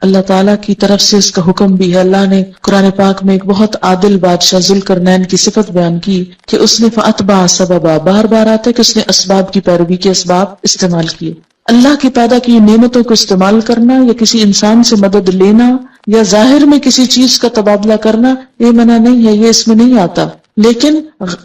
اللہ تعالیٰ کی طرف سے اس کا حکم بھی ہے. اللہ نے قرآن پاک میں ایک بہت عادل بادشاہ ذوالقرنین کی صفت بیان کی کہ اس نے فَأَتْبَعَ سَبَبًا، بار بار آتا ہے کہ اس نے اسباب کی پیروی کے اسباب استعمال کیے. اللہ کی پیدا کی نعمتوں کو استعمال کرنا یا کسی انسان سے مدد لینا یا ظاہر میں کسی چیز کا تبادلہ کرنا یہ منع نہیں ہے، یہ اس میں نہیں آتا. لیکن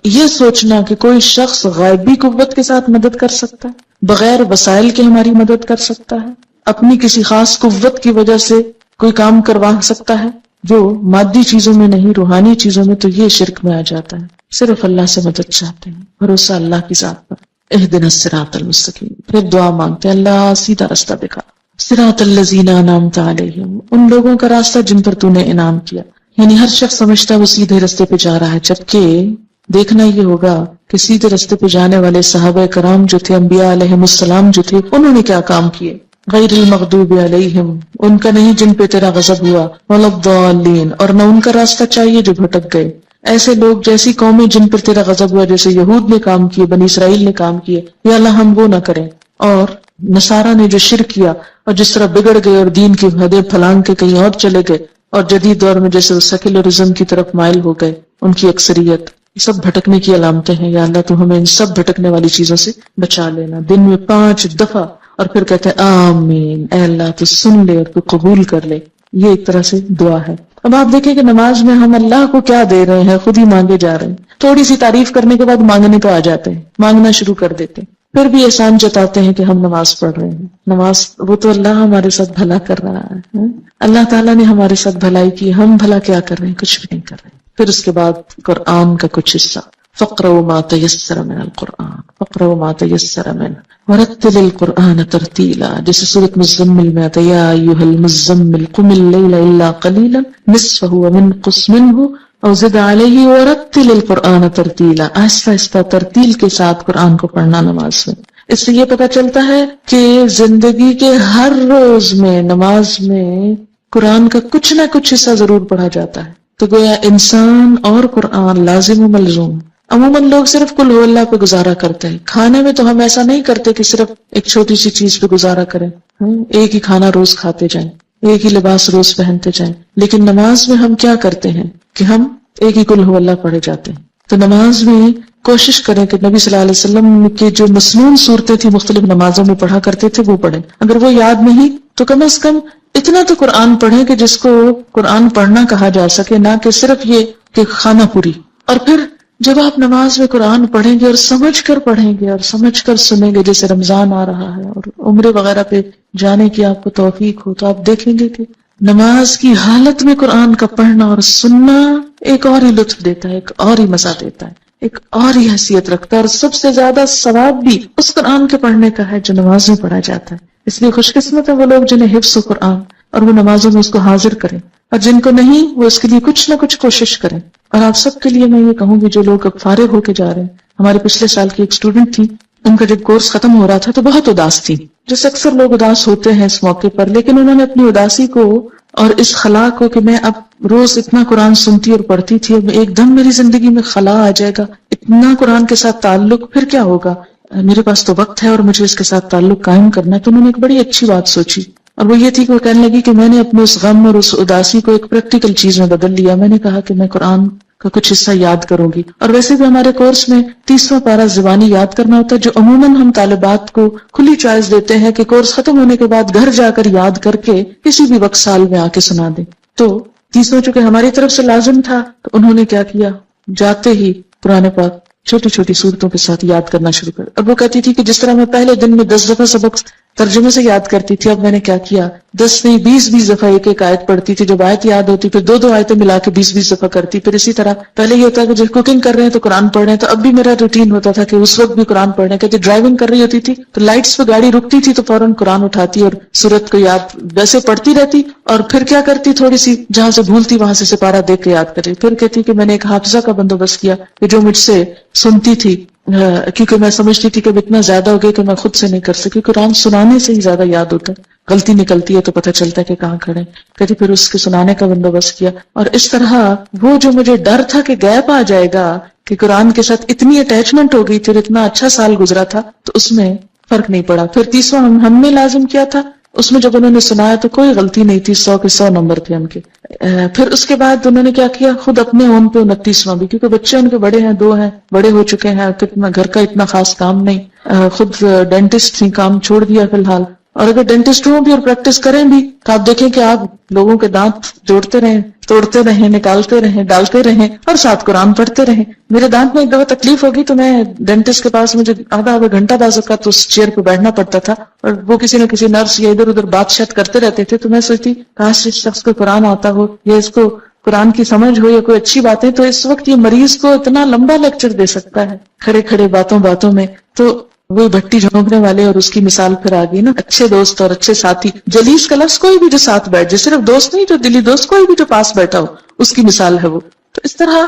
یہ سوچنا کہ کوئی شخص غائبی قوت کے ساتھ مدد کر سکتا ہے، بغیر وسائل کے ہماری مدد کر سکتا ہے، اپنی کسی خاص قوت کی وجہ سے کوئی کام کروا سکتا ہے جو مادی چیزوں میں نہیں روحانی چیزوں میں، تو یہ شرک میں آ جاتا ہے. صرف اللہ سے مدد چاہتے ہیں، بھروسہ اللہ کی ذات پر. اہدنا الصراط المستقیم، پھر دعا مانگتے ہیں اللہ سیدھا راستہ دکھا. صراط الذین انعمت علیہم، ان لوگوں کا راستہ جن پر تو نے انعام کیا. یعنی ہر شخص سمجھتا ہے وہ سیدھے راستے پہ جا رہا ہے، جبکہ دیکھنا یہ ہوگا کہ سیدھے راستے پہ جانے والے صحابہ کرام جو تھے، انبیاء علیہم السلام جو تھے، انہوں نے کیا کام کیے. غیر المغضوب علیہم، ان کا نہیں جن پہ تیرا غضب ہوا، ولا الضالین، اور نہ ان کا راستہ چاہیے جو بھٹک گئے. ایسے لوگ جیسی قومیں جن پر تیرا غضب ہوا، جیسے یہود نے کام کیے، بنی اسرائیل نے کام کیے، یا اللہ ہم وہ نہ کریں. اور نصارہ نے جو شرک کیا اور جس طرح بگڑ گئے اور دین کی حدیں پھلانگ کے کہیں اور چلے گئے، اور جدید دور میں جیسے سیکولرزم کی طرف مائل ہو گئے ان کی اکثریت، یہ سب بھٹکنے کی علامتیں ہیں. یا اللہ تو ہمیں ان سب بھٹکنے والی چیزوں سے بچا لینا. دن میں 5 دفعہ، اور پھر کہتے ہیں آمین، اے اللہ تو سن لے اور تو قبول کر لے. یہ ایک طرح سے دعا ہے. اب آپ دیکھیں کہ نماز میں ہم اللہ کو کیا دے رہے ہیں، خود ہی مانگے جا رہے ہیں. تھوڑی سی تعریف کرنے کے بعد مانگنے کو آ جاتے ہیں، مانگنا شروع کر دیتے ہیں، پھر بھی احسان جتاتے ہیں کہ ہم نماز پڑھ رہے ہیں. نماز وہ تو اللہ ہمارے ساتھ بھلا کر رہا ہے، اللہ تعالیٰ نے ہمارے ساتھ بھلائی کی، ہم بھلا کیا کر رہے ہیں؟ کچھ بھی نہیں کر رہے. پھر اس کے بعد قرآن کا کچھ حصہ، فَاقْرَؤْا مَا تَيَسَّرَ مِنَ الْقُرْآنِ فَاقْرَؤْا مَا تَيَسَّرَ مِنْهُ وَرَتِّلِ الْقُرْآنَ تَرْتِيلًا. جیسے سورۃ مزمل میں آتا ہے یا ایھا المزمل قم اللیل الا قلیلا نصفہ وانقص منہ او زد علیہ ورتل القرآن ترتیلا. آہستہ آہستہ ترتیل کے ساتھ قرآن کو پڑھنا نماز میں. اس سے یہ پتہ چلتا ہے کہ زندگی کے ہر روز میں نماز میں قرآن کا کچھ نہ کچھ حصہ ضرور پڑھا جاتا ہے. تو گویا انسان اور قرآن لازم و ملزوم. عموماً لوگ صرف قل ہو اللہ پہ گزارا کرتے ہیں. کھانے میں تو ہم ایسا نہیں کرتے کہ صرف ایک چھوٹی سی چیز پہ گزارا کریں، ایک ہی کھانا روز کھاتے جائیں، ایک ہی لباس روز پہنتے جائیں. لیکن نماز میں ہم کیا کرتے ہیں کہ ہم ایک ہی قل ہو اللہ پڑھے جاتے ہیں. تو نماز میں کوشش کریں کہ نبی صلی اللہ علیہ وسلم کی جو مسنون صورتیں تھیں مختلف نمازوں میں پڑھا کرتے تھے وہ پڑھیں. اگر وہ یاد نہیں تو کم از کم اتنا تو قرآن پڑھیں کہ جس کو قرآن پڑھنا کہا جا سکے، نہ کہ صرف یہ کہ خانہ پوری. اور پھر جب آپ نماز میں قرآن پڑھیں گے اور سمجھ کر پڑھیں گے اور سمجھ کر سنیں گے، جیسے رمضان آ رہا ہے اور عمرے وغیرہ پہ جانے کی آپ کو توفیق ہو، تو آپ دیکھیں گے کہ نماز کی حالت میں قرآن کا پڑھنا اور سننا ایک اور ہی لطف دیتا ہے، ایک اور ہی مزہ دیتا ہے، ایک اور ہی حیثیت رکھتا ہے. اور سب سے زیادہ ثواب بھی اس قرآن کے پڑھنے کا ہے جو نماز میں پڑھا جاتا ہے. اس لیے خوش قسمت ہے وہ لوگ جنہیں حفظ قرآن اور وہ نمازوں میں اس کو حاضر کریں، اور جن کو نہیں وہ اس کے لیے کچھ نہ کچھ کوشش کریں. اور آپ سب کے لیے میں یہ کہوں گی جو لوگ اب فارغ ہو کے جا رہے ہیں، ہمارے پچھلے سال کی ایک اسٹوڈنٹ تھی، ان کا جب کورس ختم ہو رہا تھا تو بہت اداس تھی، جیسے اکثر لوگ اداس ہوتے ہیں اس موقع پر. لیکن انہوں نے اپنی اداسی کو اور اس خلا کو کہ میں اب روز اتنا قرآن سنتی اور پڑھتی تھی، اب ایک دم میری زندگی میں خلا آ جائے گا، اتنا قرآن کے ساتھ تعلق، پھر کیا ہوگا؟ میرے پاس تو وقت ہے اور مجھے اس کے ساتھ تعلق قائم کرنا ہے. تو انہوں نے ایک بڑی اچھی بات سوچی، اور وہ یہ تھی کہ وہ کہنے لگی کہ میں نے اپنے اس غم اور اس اداسی کو ایک پریکٹیکل چیز میں بدل لیا. میں نے کہا کہ میں قرآن کا کچھ حصہ یاد کروں گی. اور ویسے بھی ہمارے کورس میں 30واں پارہ زبانی یاد کرنا ہوتا ہے، جو عموماً ہم طالبات کو کھلی چوائس دیتے ہیں کہ کورس ختم ہونے کے بعد گھر جا کر یاد کر کے کسی بھی وقت سال میں آ کے سنا دیں. تو 30واں چونکہ ہماری طرف سے لازم تھا تو انہوں نے کیا کیا، جاتے ہی قرآن پاک چھوٹی چھوٹی صورتوں کے ساتھ یاد کرنا شروع کر. اب وہ کہتی تھی کہ جس طرح میں پہلے دن میں 10 دفعہ سبق ترجمے سے یاد کرتی تھی، اب میں نے کیا کیا 10 نہیں 20 دفعہ ایک ایک آیت پڑھتی تھی. جب آیت یاد ہوتی پھر 2 آیتیں ملا کے 20 دفعہ کرتی. پھر اسی طرح پہلے یہ ہوتا ہے کہ جب کوکنگ کر رہے ہیں تو قرآن پڑھ رہے ہیں، تو اب بھی میرا روٹین ہوتا تھا کہ اس وقت بھی قرآن پڑھ رہے ہیں. کہتے ڈرائیونگ کر رہی ہوتی تھی تو لائٹس پہ گاڑی رکتی تھی تو فوراً قرآن اٹھاتی اور سورت کو یاد ویسے پڑھتی رہتی، اور پھر کیا کرتی تھوڑی سی جہاں سے بھولتی وہاں سے سپارہ دیکھ کے یاد کری. پھر کہتی کہ میں نے ایک حافظہ کا بندوبست کیا کہ جو مجھ سے سنتی تھی، کیونکہ میں سمجھتی تھی کہ اب اتنا زیادہ ہو گیا کہ میں خود سے نہیں کر سکی. قرآن سنانے سے ہی زیادہ یاد ہوتا ہے، غلطی نکلتی ہے تو پتہ چلتا ہے کہ کہاں کھڑے. کہتی پھر اس کے سنانے کا بندوبست کیا. اور اس طرح وہ جو مجھے ڈر تھا کہ گیپ آ جائے گا، کہ قرآن کے ساتھ اتنی اٹیچمنٹ ہو گئی تھی اور اتنا اچھا سال گزرا تھا، تو اس میں فرق نہیں پڑا. پھر 30واں ہم نے لازم کیا تھا، اس میں جب انہوں نے سنایا تو کوئی غلطی نہیں تھی، 100 کے 100 نمبر تھے ان کے. پھر اس کے بعد انہوں نے کیا کیا، خود اپنے اون پہ 29واں بھی، کیونکہ بچے ان کے بڑے ہیں، 2 ہیں، بڑے ہو چکے ہیں، کتنا گھر کا اتنا خاص کام نہیں. خود ڈینٹسٹ تھی، کام چھوڑ دیا فی الحال. اور اگر ڈینٹسٹ ہوں بھی اور پریکٹس کریں بھی تو آپ دیکھیں کہ آپ لوگوں کے دانت جوڑتے رہیں، توڑتے رہیں، نکالتے رہیں، ڈالتے رہیں، اور ساتھ قرآن پڑھتے رہیں. میرے دانت میں ایک دفعہ تکلیف ہوگی تو میں ڈینٹسٹ کے پاس مجھے آدھا گھنٹہ بعض اوقات اس چیئر پہ بیٹھنا پڑتا تھا، اور وہ کسی نہ کسی نرس یا ادھر ادھر بات شات کرتے رہتے تھے. تو میں سوچتی کاش اس شخص کو قرآن آتا ہو یا اس کو قرآن کی سمجھ ہو یا کوئی اچھی باتیں، تو اس وقت یہ مریض کو اتنا لمبا لیکچر دے سکتا ہے کھڑے کھڑے باتوں میں. تو وہ بھٹی جھونکنے والے اور اس کی مثال پھر آ گئی نا. اچھے دوست اور اچھے ساتھی، جلیس کا لفظ کوئی بھی جو ساتھ بیٹھ جائے، صرف دوست نہیں جو دلی دوست، کوئی بھی جو پاس بیٹھا ہو، اس کی مثال ہے وہ. تو اس طرح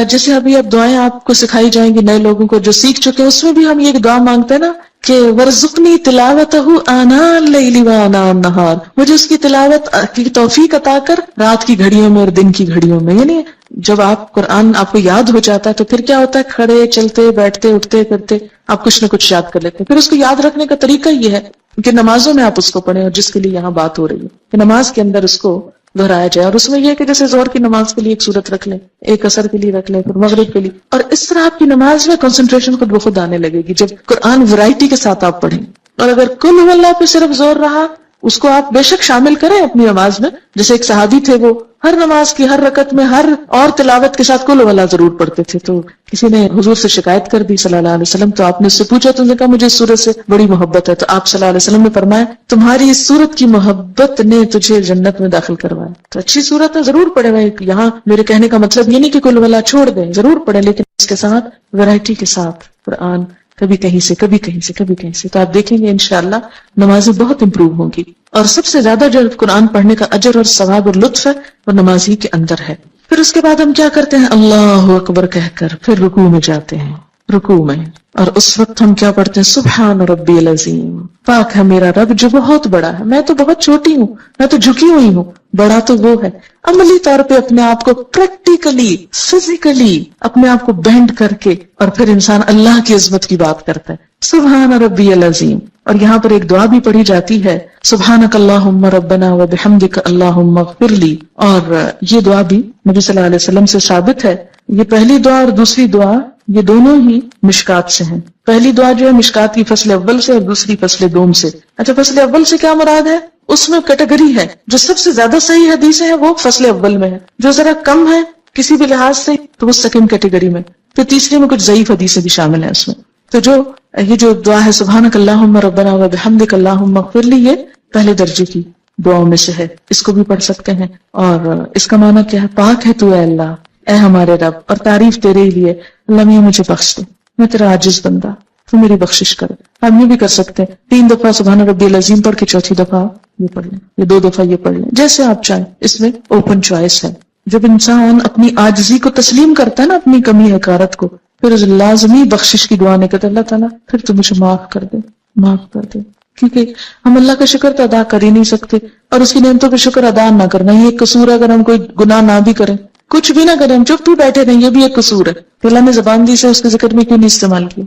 جیسے ابھی اب دعائیں آپ کو سکھائی جائیں گی نئے لوگوں کو جو سیکھ چکے ہیں، اس میں بھی ہم یہ دعا مانگتے ہیں نا کہ ورزقنی تلاوتہ آناء اللیل وآناء النہار، مجھے اس کی تلاوت کی توفیق عطا کر رات کی گھڑیوں میں اور دن کی گھڑیوں میں. یعنی جب آپ قرآن آپ کو یاد ہو جاتا ہے تو پھر کیا ہوتا ہے، کھڑے چلتے بیٹھتے اٹھتے کرتے آپ کچھ نہ کچھ یاد کر لیتے ہیں. پھر اس کو یاد رکھنے کا طریقہ یہ ہے کہ نمازوں میں آپ اس کو پڑھیں، اور جس کے لیے یہاں بات ہو رہی ہے کہ نماز کے اندر اس کو دہرایا جائے. اور اس میں یہ کہ جیسے ظہر کی نماز کے لیے ایک سورت رکھ لیں، ایک عصر کے لیے رکھ لیں، پھر مغرب کے لیے، اور اس طرح آپ کی نماز میں کنسنٹریشن خود بخود آنے لگے گی جب قرآن ورائٹی کے ساتھ آپ پڑھیں. اور اگر کل هو اللہ پہ صرف زور رہا، اس کو آپ بے شک شامل کریں اپنی نماز میں. جیسے ایک صحابی تھے، وہ ہر نماز کی ہر رکعت میں ہر اور تلاوت کے ساتھ کل هو اللہ ضرور پڑھتے تھے. تو کسی نے حضور سے شکایت کر دی صلی اللہ علیہ وسلم، تو آپ نے اس سے پوچھا، تو انہوں نے کہا مجھے اس سورت سے بڑی محبت ہے. تو آپ صلی اللہ علیہ وسلم نے فرمایا تمہاری اس سورت کی محبت نے تجھے جنت میں داخل کروایا. تو اچھی سورت ہے، ضرور پڑھیں. یہاں میرے کہنے کا مطلب یہ نہیں کہ کل هو اللہ چھوڑ دیں، ضرور پڑھیں، لیکن اس کے ساتھ ورائٹی کے ساتھ قرآن، کبھی کہیں سے کبھی کہیں سے کبھی کہیں سے. تو آپ دیکھیں گے انشاءاللہ نمازیں بہت امپروو ہوں گی. اور سب سے زیادہ جو قرآن پڑھنے کا اجر اور ثواب اور لطف ہے وہ نماز ہی کے اندر ہے. پھر اس کے بعد ہم کیا کرتے ہیں، اللہ اکبر کہہ کر پھر رکوع میں جاتے ہیں. رکوع میں اور اس وقت ہم کیا پڑھتے ہیں، سبحان ربی العظیم، پاک ہے میرا رب جو بہت بڑا ہے، میں تو بہت چھوٹی ہوں، میں تو جھکی ہوئی ہوں، بڑا تو وہ ہے. عملی طور پہ اپنے آپ کو پریکٹیکلی فزیکلی اپنے آپ کو بینڈ کر کے، اور پھر انسان اللہ کی عظمت کی بات کرتا ہے، سبحان ربی العظیم. اور یہاں پر ایک دعا بھی پڑھی جاتی ہے، سبحانک اللہم ربنا وبحمدک اللہم اغفر لی. اور یہ دعا بھی نبی صلی اللہ علیہ وسلم سے ثابت ہے. یہ پہلی دعا اور دوسری دعا یہ دونوں ہی مشکات سے ہیں. پہلی دعا جو ہے مشکات کی فصل اول سے، اور دوسری فصل دوم سے. اچھا، فصل اول سے کیا مراد ہے، اس میں کیٹیگری ہے، جو سب سے زیادہ صحیح حدیثیں ہیں وہ فصل اول میں ہے، جو ذرا کم ہے کسی بھی لحاظ سے تو وہ سیکنڈ کیٹیگری میں، پھر تیسری میں کچھ ضعیف حدیثیں بھی شامل ہیں اس میں. تو یہ جو دعا ہے سبحانک اللہم ربنا وبحمدک اللہم اغفر لی، یہ پہلے درجے کی دعاؤں میں سے ہے، اس کو بھی پڑھ سکتے ہیں. اور اس کا معنی کیا ہے، پاک ہے تو اے اللہ، اے ہمارے رب، اور تعریف تیرے ہی لیے، اللہ میاں مجھے بخش دے، میں تیرا عاجز بندہ، تو میری بخشش کر. ہم یہ بھی کر سکتے ہیں 3 دفعہ سبحان ربی العظیم پڑھ کے 4تھی دفعہ یہ پڑھ لیں، یا 2 دفعہ یہ پڑھ لیں، جیسے آپ چاہیں. اس میں اوپن چوائس ہے. جب انسان اپنی عاجزی کو تسلیم کرتا ہے نا، اپنی کمی حقارت کو، پھر لازمی بخشش کی دعا نہیں کرتے، اللہ تعالیٰ پھر تو مجھے معاف کر دے، معاف کر دے. کیونکہ ہم اللہ کا شکر تو ادا کر ہی نہیں سکتے، اور اس کی نعمتوں پہ شکر ادا نہ کرنا یہ ایک قصور ہے. اگر ہم کوئی گناہ نہ بھی کریں، کچھ بھی نہ کریں، ہم چپ بھی بیٹھے رہیں، یہ بھی ایک قصور ہے کہ اللہ نے زبان دی سے اس کے ذکر میں کیوں نہیں استعمال کیا.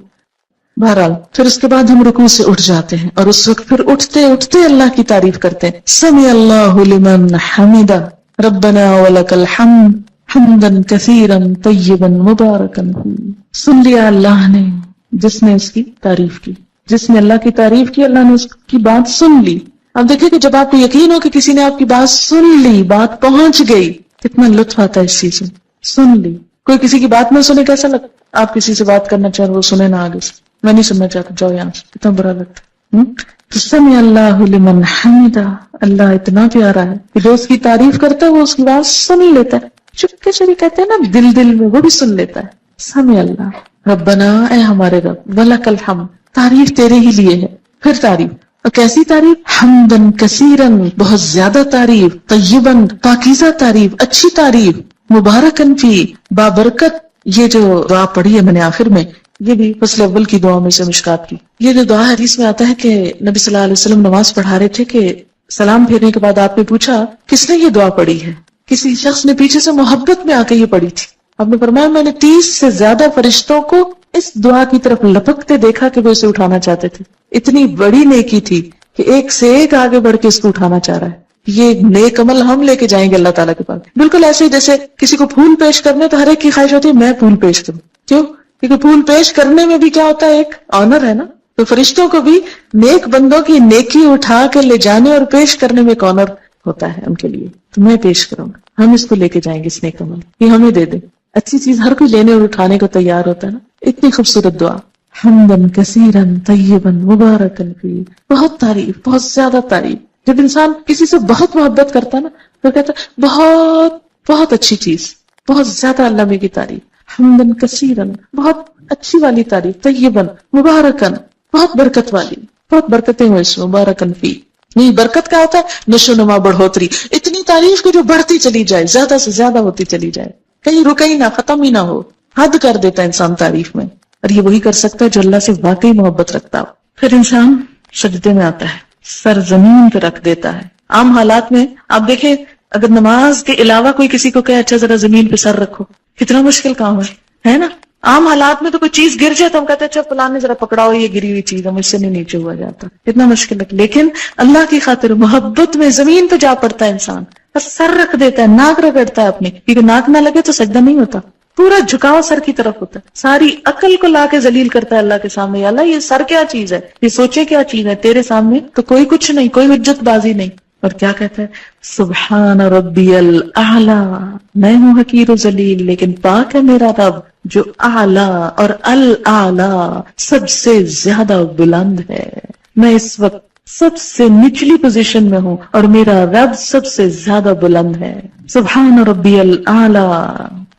بہرحال پھر اس کے بعد ہم رکوع سے اٹھ جاتے ہیں، اور اس وقت پھر اٹھتے اٹھتے اللہ کی تعریف کرتے ہیں، سمع اللہ لمن حمدہ ربنا ولک الحمد حمدن کثیرا طیبا مبارکا فیہ. سن لیا اللہ نے جس نے اس کی تعریف کی، جس نے اللہ کی تعریف کی، اللہ نے اس کی بات سن لی. اب دیکھیں کہ جب آپ کو یقین ہو کہ کسی نے آپ کی بات سن لی، بات پہنچ گئی، کتنا لطف آتا ہے اس چیز میں. سن لی. کوئی کسی کی بات نہ سنے کیسا لگتا؟ آپ کسی سے بات کرنا چاہ رہے، وہ سنے نہ آگے سے، میں نہیں سننا چاہتا، جاؤ یہاں سے، کتنا برا لگتا. تو سمع اللہ لمن حمدہ، اللہ اتنا پیارا ہے کہ جو اس کی تعریف کرتا ہے وہ اس کی بات سن لیتا ہے. چپکے سے بھی کہتے ہیں نا دل دل میں، وہ بھی سن لیتا ہے. سمع اللہ ربنا، اے ہمارے رب، ولک الحمد، تعریف تیرے ہی لیے ہے. پھر تعریف، اور کیسی تعریف؟ حمدن کثیرن، بہت زیادہ تعریف، طیبن، پاکیزہ تعریف، اچھی تعریف، مبارکن فی، بابرکت. یہ جو دعا پڑھی ہے میں نے آخر میں، یہ بھی فصل اول کی دعا میں سے مشکات کی. یہ جو دعا حدیث میں آتا ہے کہ نبی صلی اللہ علیہ وسلم نماز پڑھا رہے تھے کہ سلام پھیرنے کے بعد آپ نے پوچھا کس نے یہ دعا پڑھی ہے؟ کسی شخص نے پیچھے سے محبت میں آ کے یہ پڑھی تھی. آپ نے فرمایا میں نے 30 سے زیادہ فرشتوں کو اس دعا کی طرف لپکتے دیکھا کہ وہ اسے اٹھانا چاہتے تھے. اتنی بڑی نیکی تھی کہ ایک سے ایک آگے بڑھ کے اس کو اٹھانا چاہ رہا ہے. یہ نیک عمل ہم لے کے جائیں گے اللہ تعالیٰ کے پاس. بالکل ایسے ہی جیسے کسی کو پھول پیش کرنے تو ہر ایک کی خواہش ہوتی ہے میں پھول پیش کروں. کیوں؟ کیونکہ پھول پیش کرنے میں بھی کیا ہوتا ہے؟ ایک آنر ہے نا. تو فرشتوں کو بھی نیک بندوں کی نیکی اٹھا کے لے جانے اور پیش کرنے میں ایک آنر ہوتا ہے ان کے لیے. تو میں پیش کروں گا، ہم اس کو لے کے جائیں گے اس نیک عمل. یہ ہمیں دے دیں. اچھی چیز ہر کوئی لینے اور اٹھانے کو تیار ہوتا ہے نا. اتنی خوبصورت دعا، حمدن کثیرن طیبا مبارکا فیہ، بہت تعریف، بہت زیادہ تعریف. جب انسان کسی سے بہت محبت کرتا ہے نا تو کہتا ہے بہت بہت اچھی چیز، بہت زیادہ علامے کی تعریف. حمدن کثیرن، بہت اچھی والی تعریف، طیبن مبارکن، بہت برکت والی، بہت برکتیں ہوئے اس میں، مبارکن فیہ. نہیں، برکت کا ہوتا ہے نشو نما، بڑھوتری، اتنی تعریف کہ جو بڑھتی چلی جائے، زیادہ سے زیادہ ہوتی چلی جائے، کہیں رکے ہی نہ، ختم ہی نہ ہو. حد کر دیتا ہے انسان تعریف میں، اور یہ وہی کر سکتا ہے جو اللہ سے واقعی محبت رکھتا ہو. پھر انسان سجدے میں آتا ہے، سر زمین پہ رکھ دیتا ہے. عام حالات میں آپ دیکھیں اگر نماز کے علاوہ کوئی کسی کو کہے اچھا ذرا زمین پہ سر رکھو، کتنا مشکل کام ہے نا. عام حالات میں تو کوئی چیز گر جائے تو ہم کہتے ہیں اچھا فلاں نے ذرا پکڑاؤ یہ گری ہوئی چیز ہے، مجھ سے نہیں نیچے ہوا جاتا، کتنا مشکل ہے. لیکن اللہ کی خاطر محبت میں زمین پہ جا پڑتا ہے انسان، بس سر رکھ دیتا ہے، ناک رگڑتا ہے اپنی، کیونکہ ناک نہ لگے تو سجدہ نہیں ہوتا. پورا جھکاؤ سر کی طرف ہوتا ہے، ساری عقل کو لا کے ذلیل کرتا ہے اللہ کے سامنے. یا اللہ یہ سر کیا چیز ہے، یہ سوچے کیا چیز ہے، تیرے سامنے تو کوئی کچھ نہیں، کوئی حجت بازی نہیں. اور کیا کہتا ہے؟ سبحان ربی الاعلی، میں ہوں حقیر و ذلیل لیکن پاک ہے میرا رب جو اعلی اور الاعلی سب سے زیادہ بلند ہے. میں اس وقت سب سے نچلی پوزیشن میں ہوں اور میرا رب سب سے زیادہ بلند ہے. سبحان ربی الاعلی.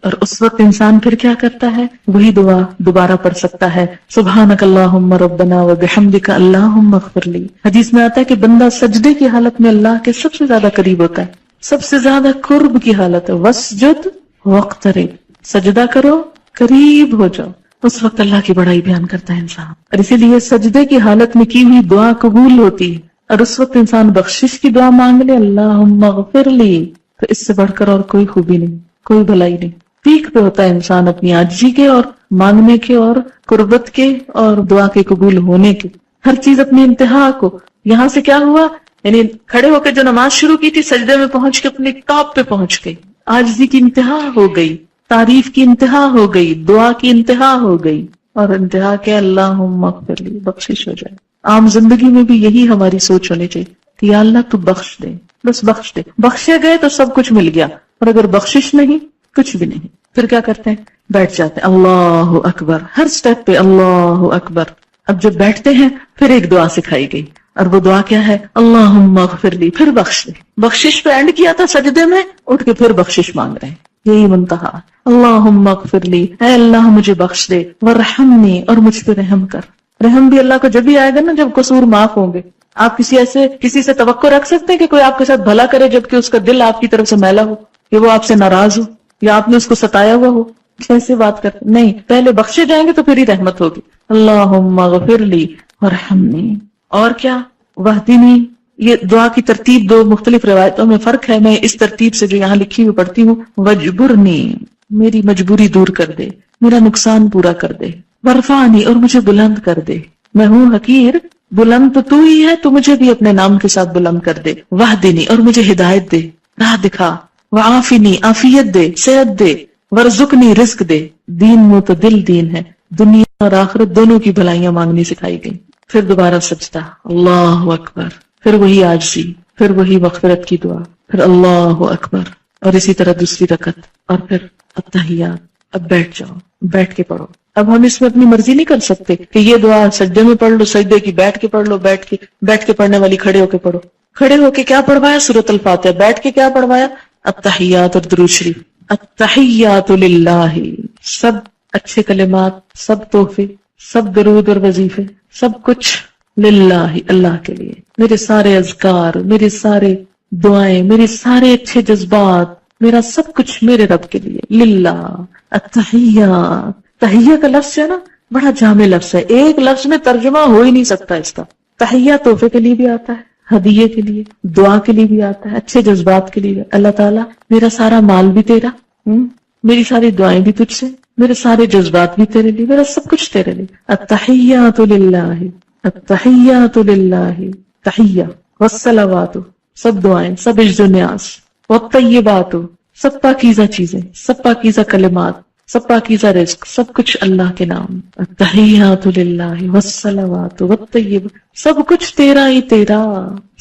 اور اس وقت انسان پھر کیا کرتا ہے؟ وہی دعا دوبارہ پڑھ سکتا ہے، سبحانک اللہم ربنا وبحمدک اللہم اغفر لی. حدیث میں آتا ہے کہ بندہ سجدے کی حالت میں اللہ کے سب سے زیادہ قریب ہوتا ہے، سب سے زیادہ قرب کی حالت ہے. واسجد واقترب، سجدہ کرو، قریب ہو جاؤ. اس وقت اللہ کی بڑائی بیان کرتا ہے انسان، اور اسی لیے سجدے کی حالت میں کی ہوئی دعا قبول ہوتی ہے. اور اس وقت انسان بخشش کی دعا مانگ لے، اللہم اغفر لی، تو اس سے بڑھ کر اور کوئی خوبی نہیں، کوئی بھلائی نہیں. پیک پہ ہوتا ہے انسان اپنی عاجزی کے اور مانگنے کے اور قربت کے اور دعا کے قبول ہونے کے. ہر چیز اپنی انتہا کو. یہاں سے کیا ہوا؟ یعنی کھڑے ہو کے جو نماز شروع کی تھی، سجدے میں پہنچ کے اپنے ٹاپ پہ پہنچ گئی، عاجزی کی انتہا ہو گئی، تعریف کی انتہا ہو گئی، دعا کی انتہا ہو گئی. اور انتہا کے اللہم اغفر لی، بخشش ہو جائے. عام زندگی میں بھی یہی ہماری سوچ ہونی چاہیے کہ یا اللہ تو بخش دے، بس بخش دے. بخشے گئے تو سب کچھ مل گیا، اور اگر بخشش نہیں کچھ بھی نہیں. پھر کیا کرتے ہیں؟ بیٹھ جاتے ہیں، اللہ اکبر، ہر سٹیپ پہ اللہ اکبر. اب جب بیٹھتے ہیں پھر ایک دعا سکھائی گئی، اور وہ دعا کیا ہے؟ اللہم اغفر لی، پھر بخش دے. بخشش پہ اینڈ کیا تھا سجدے میں، اٹھ کے پھر بخشش مانگ رہے ہیں. یہی منتہا، اللہم اغفر لی، اے اللہ مجھے بخش دے، ورحمنی، اور مجھ پہ رحم کر. رحم بھی اللہ کو جب ہی آئے گا نا جب قصور معاف ہوں گے. آپ کسی سے توقع رکھ سکتے ہیں کہ کوئی آپ کے ساتھ بھلا کرے جبکہ اس کا دل آپ کی طرف سے میلا ہو، کہ وہ آپ سے ناراض ہو یا آپ نے اس کو ستایا ہوا ہو؟ کیسے بات کرتے؟ نہیں، پہلے بخشے جائیں گے تو پھر ہی رحمت ہوگی. اللہم اغفر لی ورحمنی. اور کیا؟ واہدنی. یہ دعا کی ترتیب دو مختلف روایتوں میں فرق ہے، میں اس ترتیب سے جو یہاں لکھی ہوئی پڑھتی ہوں. وجبرنی، میری مجبوری دور کر دے، میرا نقصان پورا کر دے. ورفعنی، اور مجھے بلند کر دے. میں ہوں حقیر، بلند تو ہی ہے، تو مجھے بھی اپنے نام کے ساتھ بلند کر دے. واہدنی، اور مجھے ہدایت دے، راہ دکھا. وعافنی عافیت دے، صحت دے، ورزقنی رزق دے. دین معتدل دین ہے، دنیا اور آخرت دونوں کی بھلائیاں مانگنی سکھائی گئی. پھر دوبارہ سجدہ، اللہ اکبر، پھر وہی عاجزی، پھر وہی مغفرت کی دعا، پھر اللہ اکبر، اور اسی طرح دوسری رکعت، اور پھر التحیات. اب بیٹھ جاؤ، بیٹھ کے پڑھو. اب ہم اس میں اپنی مرضی نہیں کر سکتے کہ یہ دعا سجدے میں پڑھ لو، سجدے کی بیٹھ کے پڑھ لو، بیٹھ کے پڑھنے والی کھڑے ہو کے پڑھو. کھڑے ہو کے کیا پڑھوایا؟ سورۃ الفاتحہ. بیٹھ کے کیا پڑھوایا؟ التحیات اور درود شریف. التحیات للہ، سب اچھے کلمات، سب تحفے، سب درود اور وظیفے، سب کچھ للہ، اللہ کے لیے. میرے سارے اذکار، میرے سارے دعائیں، میرے سارے اچھے جذبات، میرا سب کچھ میرے رب کے لیے، للہ. التحیات، تحیہ کا لفظ ہے نا، بڑا جامع لفظ ہے، ایک لفظ میں ترجمہ ہو ہی نہیں سکتا اس کا. تحیہ تحفے کے لیے بھی آتا ہے، ہدیے کے لیے، دعا کے لیے بھی آتا ہے، اچھے جذبات کے لیے. اللہ تعالیٰ میرا سارا مال بھی تیرا، میری ساری دعائیں بھی تجھ سے، میرے سارے جذبات بھی تیرے لیے، میرا سب کچھ تیرے لیے. التحیات للہ، التحیات للہ، تحیہ والصلوات، سب دعائیں، سب عجز و نیاز، والطیبات، سب پاکیزہ چیزیں، سب پاکیزہ کلمات، سب پاکیزہ رزق، سب کچھ اللہ کے نام. التحیات للہ والصلوات والطیبات، سب کچھ تیرا ہی تیرا،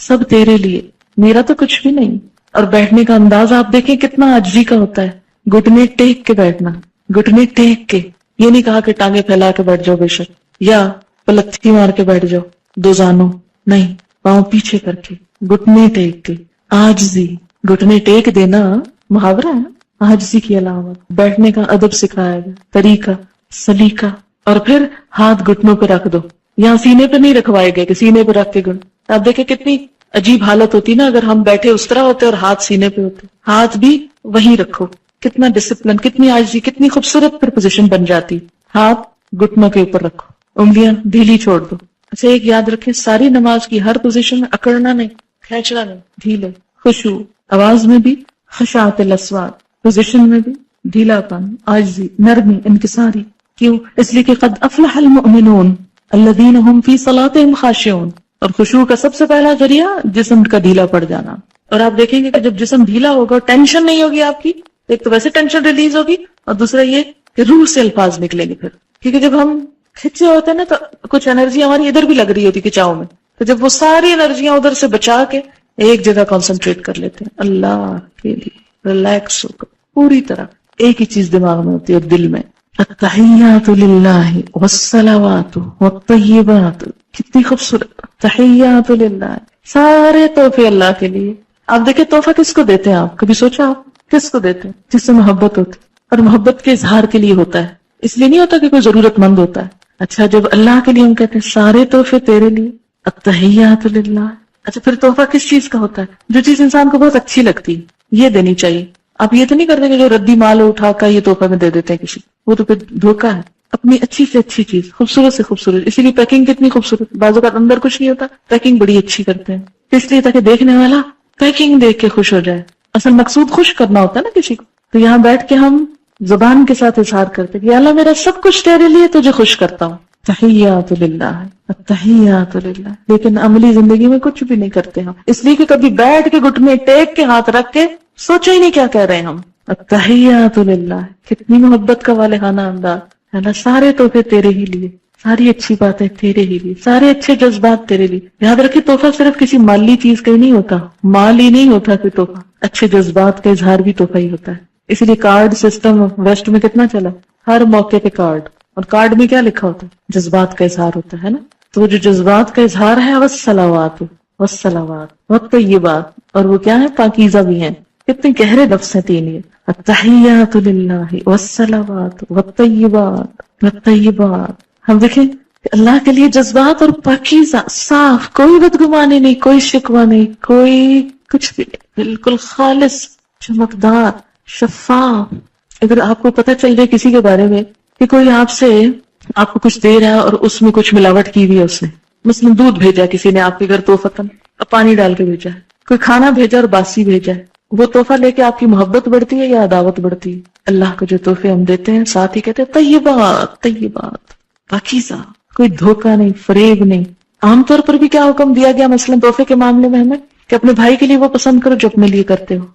سب تیرے لیے، میرا تو کچھ بھی نہیں. اور بیٹھنے کا انداز آپ دیکھیں کتنا عاجزی کا ہوتا ہے. گھٹنے ٹیک کے بیٹھنا، گھٹنے ٹیک کے، یہ نہیں کہا کہ ٹانگیں پھیلا کے بیٹھ جاؤ بے شک، یا پلتھی مار کے بیٹھ جاؤ دو زانوں، نہیں، پاؤں پیچھے کر کے، گھٹنے ٹیک کے، عاجزی. گھٹنے ٹیک دینا محاورہ ہے، عاجزی کی علامت. بیٹھنے کا ادب سکھایا گیا، طریقہ، سلیقہ. اور پھر ہاتھ گھٹنوں پہ رکھ دو، یہاں سینے پہ نہیں رکھوائے گئے کہ سینے پہ رکھ کے گھٹ. آپ دیکھیں کتنی عجیب حالت ہوتی نا اگر ہم بیٹھے اس طرح ہوتے اور ہاتھ سینے پہ ہوتے. ہاتھ بھی وہیں رکھو، کتنا ڈسپلن، کتنی عاجزی، کتنی خوبصورت پھر پوزیشن بن جاتی. ہاتھ گھٹنوں کے اوپر رکھو، انگلیاں ڈھیلی چھوڑ دو. اچھا ایک یاد رکھیں، ساری نماز کی ہر پوزیشن میں اکڑنا نہیں، کھینچنا نہیں، ڈھیلے. خشوع، آواز میں بھی خشاعت الاصوات، پوزیشن میں بھی ڈھیلا پن، عاجزی، نرمی، انکساری. کیوں؟ اس لیے کہ قد افلح المؤمنون الذین هم فی صلاتهم خاشعون. اور خشوع کا سب سے پہلا ذریعہ جسم کا ڈھیلا پڑ جانا. اور آپ دیکھیں گے کہ جب جسم ڈھیلا ہوگا، ٹینشن نہیں ہوگی آپ کی، ایک تو ویسے ٹینشن ریلیز ہوگی، اور دوسرا یہ کہ روح سے الفاظ نکلیں گے. پھر کیونکہ جب ہم کھچے ہوتے ہیں نا تو کچھ انرجی ہماری ادھر بھی لگ رہی ہوتی کھچاؤ میں، تو جب وہ ساری انرجیاں ادھر سے بچا کے ایک جگہ کانسنٹریٹ کر لیتے ہیں اللہ کے لیے، ریلیکس ہو کر پوری طرح ایک ہی چیز دماغ میں ہوتی ہے اور دل میں. التحیات للہ والصلوات والطیبات، کتنی خوبصورت. تحیات للہ، سارے تحفے اللہ کے لیے. آپ دیکھیں تحفہ کس کو دیتے ہیں؟ آپ کبھی سوچا آپ کس کو دیتے ہیں؟ جس سے محبت ہوتی، اور محبت کے اظہار کے لیے ہوتا ہے، اس لیے نہیں ہوتا کہ کوئی ضرورت مند ہوتا ہے. اچھا جب اللہ کے لیے ہم کہتے ہیں سارے تحفے تیرے لیے، التحیات للہ. اچھا پھر تحفہ کس چیز کا ہوتا ہے؟ جو چیز انسان کو بہت اچھی لگتی یہ دینی چاہیے. آپ یہ تو نہیں کرتے کہ جو ردی مال اٹھا کر یہ تحفہ میں دے دیتے ہیں کسی، وہ تو پھر دھوکہ ہے. اپنی اچھی سے اچھی چیز، خوبصورت سے خوبصورت. اسی لیے پیکنگ کتنی خوبصورت، بعض اوقات اندر کچھ نہیں ہوتا، پیکنگ بڑی اچھی کرتے ہیں، اس لیے تاکہ دیکھنے والا پیکنگ دیکھ کے خوش ہو جائے. اصل مقصود خوش کرنا ہوتا ہے نا کسی کو. تو یہاں بیٹھ کے ہم زبان کے ساتھ اظہار کرتے کہ اللہ میرا سب کچھ تیرے لیے، تجھے خوش کرتا ہوں. تحیات للہ، التحیات للہ. لیکن عملی زندگی میں کچھ بھی نہیں کرتے ہم، اس لیے کہ کبھی بیٹھ کے گھٹنے ٹیک کے ہاتھ رکھ کے سوچا ہی نہیں کیا کہہ رہے ہیں ہم. التحیات للہ، کتنی محبت کا والہانہ انداز. اللہ سارے تحفے تیرے ہی لیے، ساری اچھی باتیں تیرے ہی لیے، سارے اچھے جذبات تیرے لیے. یاد رکھیں تحفہ صرف کسی مالی چیز کا ہی نہیں ہوتا، مال ہی نہیں ہوتا کہ تحفہ، اچھے جذبات کا اظہار بھی تحفہ ہی ہوتا ہے. اسی لیے کارڈ سسٹم ویسٹ میں کتنا چلا، ہر موقع پہ کارڈ، اور کارڈ میں کیا لکھا ہوتا ہے؟ جذبات کا اظہار ہوتا ہے نا. تو وہ جو جذبات کا اظہار ہے والصلوات والصلوات والطیبات، اور وہ کیا ہے؟ پاکیزہ بھی ہیں. کتنے گہرے لفظ ہیں تین یہ، التحیات للہ والصلوات والطیبات والطیبات. ہم دیکھیں کہ اللہ کے لیے جذبات اور پاکیزہ، صاف، کوئی بدگمانی نہیں، کوئی شکوہ نہیں، کوئی کچھ بھی نہیں، بالکل خالص، چمکدار، شفاف. اگر آپ کو پتہ چل جائے کسی کے بارے میں کہ کوئی آپ کو کچھ دے رہا ہے اور اس میں کچھ ملاوٹ کی ہوئی ہے، اس نے مثلا دودھ بھیجا کسی نے آپ کے گھر تحفتاً، اور پانی ڈال کے بھیجا ہے، کوئی کھانا بھیجا اور باسی بھیجا ہے، وہ تحفہ لے کے آپ کی محبت بڑھتی ہے یا عداوت بڑھتی ہے؟ اللہ کو جو تحفے ہم دیتے ہیں ساتھ ہی کہتے ہیں طیبات، طیبات، پاکیزہ، کوئی دھوکہ نہیں، فریب نہیں. عام طور پر بھی کیا حکم دیا گیا مثلا تحفے کے معاملے میں ہمیں کہ اپنے بھائی کے لیے وہ پسند کرو جو اپنے لیے کرتے ہو.